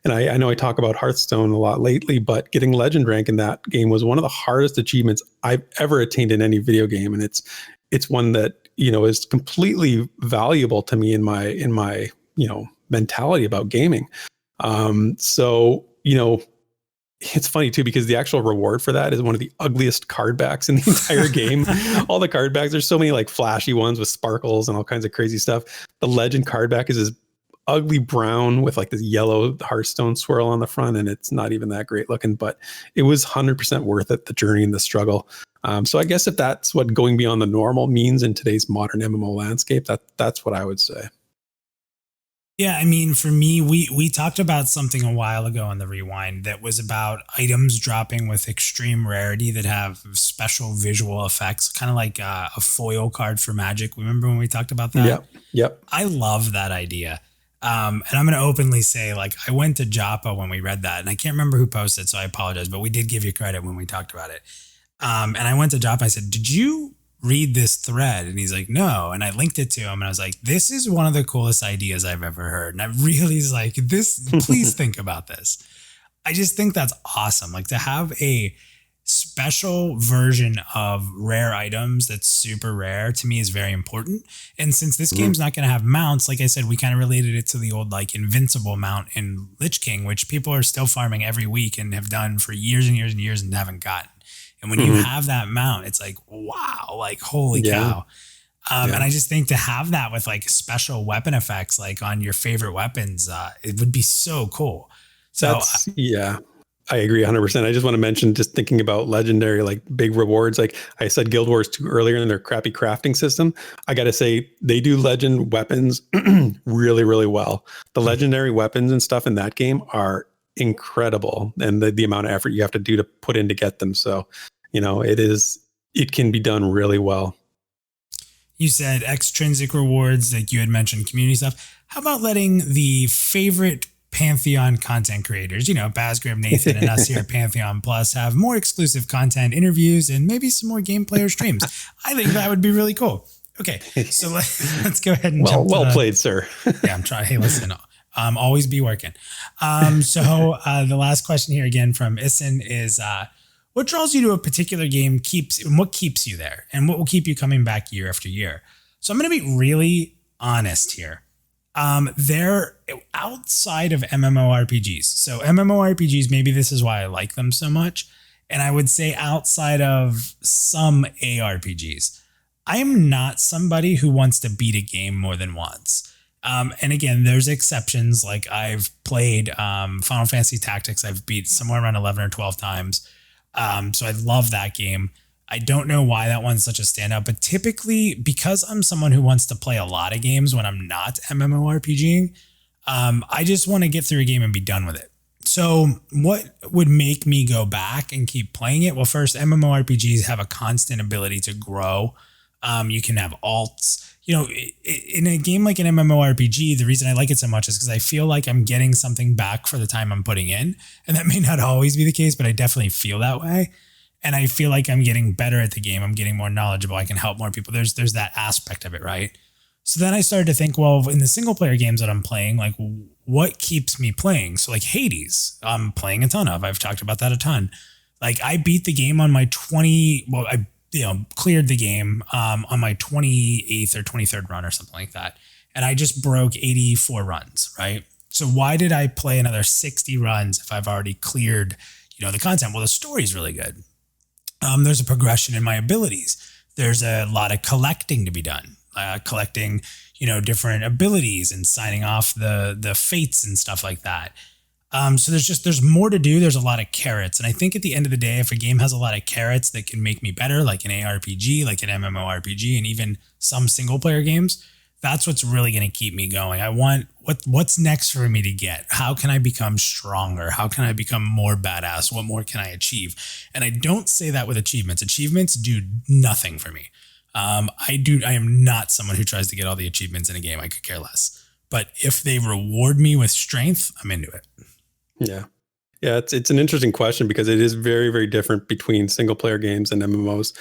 [SPEAKER 3] And I know I talk about Hearthstone a lot lately, but getting legend rank in that game was one of the hardest achievements I've ever attained in any video game. And it's one that, you know, is completely valuable to me in my, you know, mentality about gaming. So, you know, it's funny too, because the actual reward for that is one of the ugliest card backs in the entire game. All the card backs, there's so many like flashy ones with sparkles and all kinds of crazy stuff. The legend card back is this ugly brown with like this yellow Hearthstone swirl on the front, and it's not even that great looking, but it was 100% worth it, the journey and the struggle. So I guess if that's what going beyond the normal means in today's modern MMO landscape, that's what I would say.
[SPEAKER 1] Yeah, I mean, for me, we talked about something a while ago on the Rewind that was about items dropping with extreme rarity that have special visual effects, kind of like a foil card for Magic. Remember when we talked about that?
[SPEAKER 3] Yep.
[SPEAKER 1] I love that idea. And I'm going to openly say, like, I went to Joppa when we read that, and I can't remember who posted, so I apologize, but we did give you credit when we talked about it. And I went to Joppa, I said, did you read this thread? And he's like, no. And I linked it to him and I was like, this is one of the coolest ideas I've ever heard. And I really was like, please think about this. I just think that's awesome. Like to have a special version of rare items that's super rare to me is very important. And since this game's not going to have mounts, like I said, we kind of related it to the old like invincible mount in Lich King, which people are still farming every week and have done for years and years and years and haven't gotten. And when you have that mount, it's like, wow, like, holy cow. And I just think to have that with like special weapon effects, like on your favorite weapons, it would be so cool. So
[SPEAKER 3] I agree 100%. I just want to mention, just thinking about legendary, like big rewards. Like I said, Guild Wars 2 earlier in their crappy crafting system. I got to say, they do legend weapons really, really well. The legendary weapons and stuff in that game are incredible, and the amount of effort you have to do to put in to get them. So, you know, it can be done really well.
[SPEAKER 1] You said extrinsic rewards, like you had mentioned community stuff. How about letting the favorite Pantheon content creators, you know, Basgrave, Nathan, and us here at Pantheon.Plus have more exclusive content, interviews, and maybe some more gameplay or streams? I think that would be really cool. Okay, so let's go ahead and jump.
[SPEAKER 3] Well played, sir.
[SPEAKER 1] Yeah, I'm trying. Hey, listen, always be working. So the last question here again from Issen is, what draws you to a particular game what keeps you there, and what will keep you coming back year after year? So I'm going to be really honest here. They're outside of MMORPGs. So MMORPGs, maybe this is why I like them so much. And I would say outside of some ARPGs, I am not somebody who wants to beat a game more than once. And again, there's exceptions. Like I've played Final Fantasy Tactics. I've beat somewhere around 11 or 12 times. So I love that game. I don't know why that one's such a standout, but typically because I'm someone who wants to play a lot of games when I'm not MMORPGing, I just want to get through a game and be done with it. So what would make me go back and keep playing it? Well, first, MMORPGs have a constant ability to grow. You can have alts. in a game like an MMORPG, the reason I like it so much is because I feel like I'm getting something back for the time I'm putting in. And that may not always be the case, but I definitely feel that way. And I feel like I'm getting better at the game. I'm getting more knowledgeable. I can help more people. There's that aspect of it, right? So then I started to think, well, in the single player games that I'm playing, like what keeps me playing? So like Hades, I'm playing a ton of. I've talked about that a ton. Like I beat the game on my cleared the game on my 28th or 23rd run or something like that. And I just broke 84 runs, right? So why did I play another 60 runs if I've already cleared, the content? Well, the story's really good. There's a progression in my abilities. There's a lot of collecting to be done, collecting, different abilities and signing off the fates and stuff like that. So there's more to do. There's a lot of carrots. And I think at the end of the day, if a game has a lot of carrots that can make me better, like an ARPG, like an MMORPG, and even some single player games, that's what's really going to keep me going. I want what's next for me to get? How can I become stronger? How can I become more badass? What more can I achieve? And I don't say that with achievements. Achievements do nothing for me. I am not someone who tries to get all the achievements in a game. I could care less. But if they reward me with strength, I'm into it.
[SPEAKER 3] Yeah. Yeah, it's an interesting question because it is very, very different between single player games and MMOs.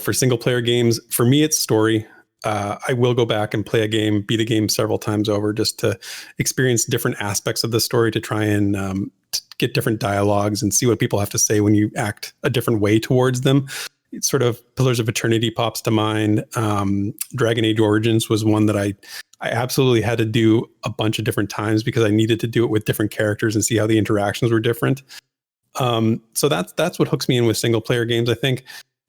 [SPEAKER 3] For single player games, for me, it's story. I will go back and play a game, beat a game several times over just to experience different aspects of the story, to try and get different dialogues and see what people have to say when you act a different way towards them. It's sort of Pillars of Eternity pops to mind. Dragon Age Origins was one that I absolutely had to do a bunch of different times because I needed to do it with different characters and see how the interactions were different. So that's what hooks me in with single player games. I think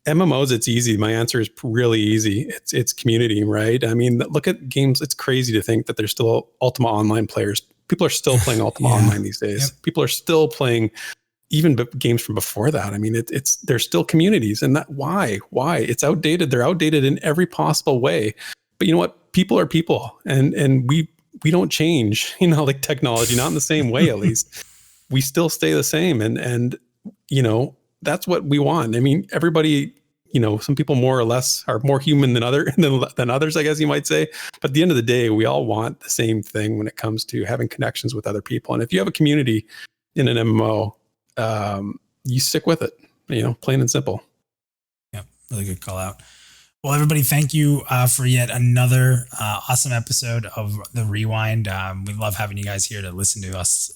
[SPEAKER 3] MMOs, it's easy. My answer is really easy. It's community, right? I mean, look at games. It's crazy to think that there's still Ultima Online players. People are still playing Ultima Online these days. Yep. People are still playing even games from before that. I mean, there's still communities, and that why it's outdated. They're outdated in every possible way. But you know what? People are people, and we don't change. Like technology, not in the same way. At least we still stay the same, and that's what we want. I mean, everybody, some people more or less are more human than others, I guess you might say. But at the end of the day, we all want the same thing when it comes to having connections with other people. And if you have a community in an MMO, you stick with it, plain and simple.
[SPEAKER 1] Yeah, really good call out. Well, everybody, thank you for yet another awesome episode of The Rewind. We love having you guys here to listen to us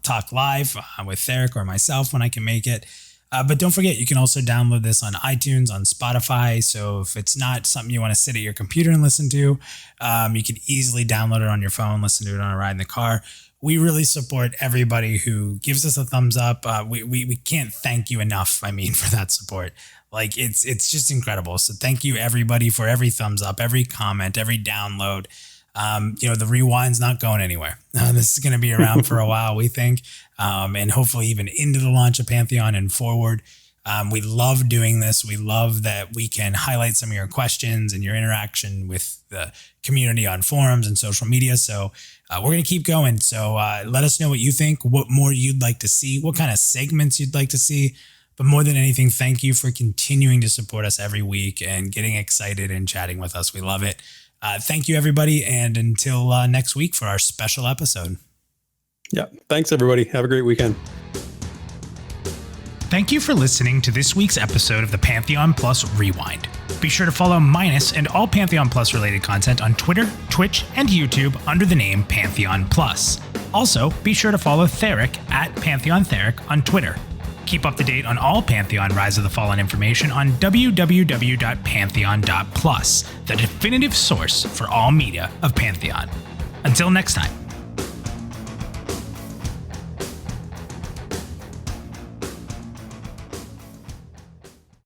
[SPEAKER 1] talk live with Theric or myself when I can make it. But don't forget, you can also download this on iTunes, on Spotify. So if it's not something you want to sit at your computer and listen to, you can easily download it on your phone, listen to it on a ride in the car. We really support everybody who gives us a thumbs up. We can't thank you enough, for that support. Like it's just incredible. So thank you everybody for every thumbs up, every comment, every download. The Rewind's not going anywhere. This is going to be around for a while, we think, and hopefully even into the launch of Pantheon and forward. We love doing this. We love that we can highlight some of your questions and your interaction with the community on forums and social media. So we're going to keep going. So let us know what you think, what more you'd like to see, what kind of segments you'd like to see. But more than anything, thank you for continuing to support us every week and getting excited and chatting with us. We love it. Thank you, everybody. And until next week for our special episode.
[SPEAKER 3] Yeah. Thanks, everybody. Have a great weekend.
[SPEAKER 2] Thank you for listening to this week's episode of the Pantheon.Plus Rewind. Be sure to follow Minus and all Pantheon.Plus related content on Twitter, Twitch, and YouTube under the name Pantheon.Plus. Also, be sure to follow Theric at PantheonTheric on Twitter. Keep up to date on all Pantheon Rise of the Fallen information on www.Pantheon.Plus, the definitive source for all media of Pantheon. Until next time.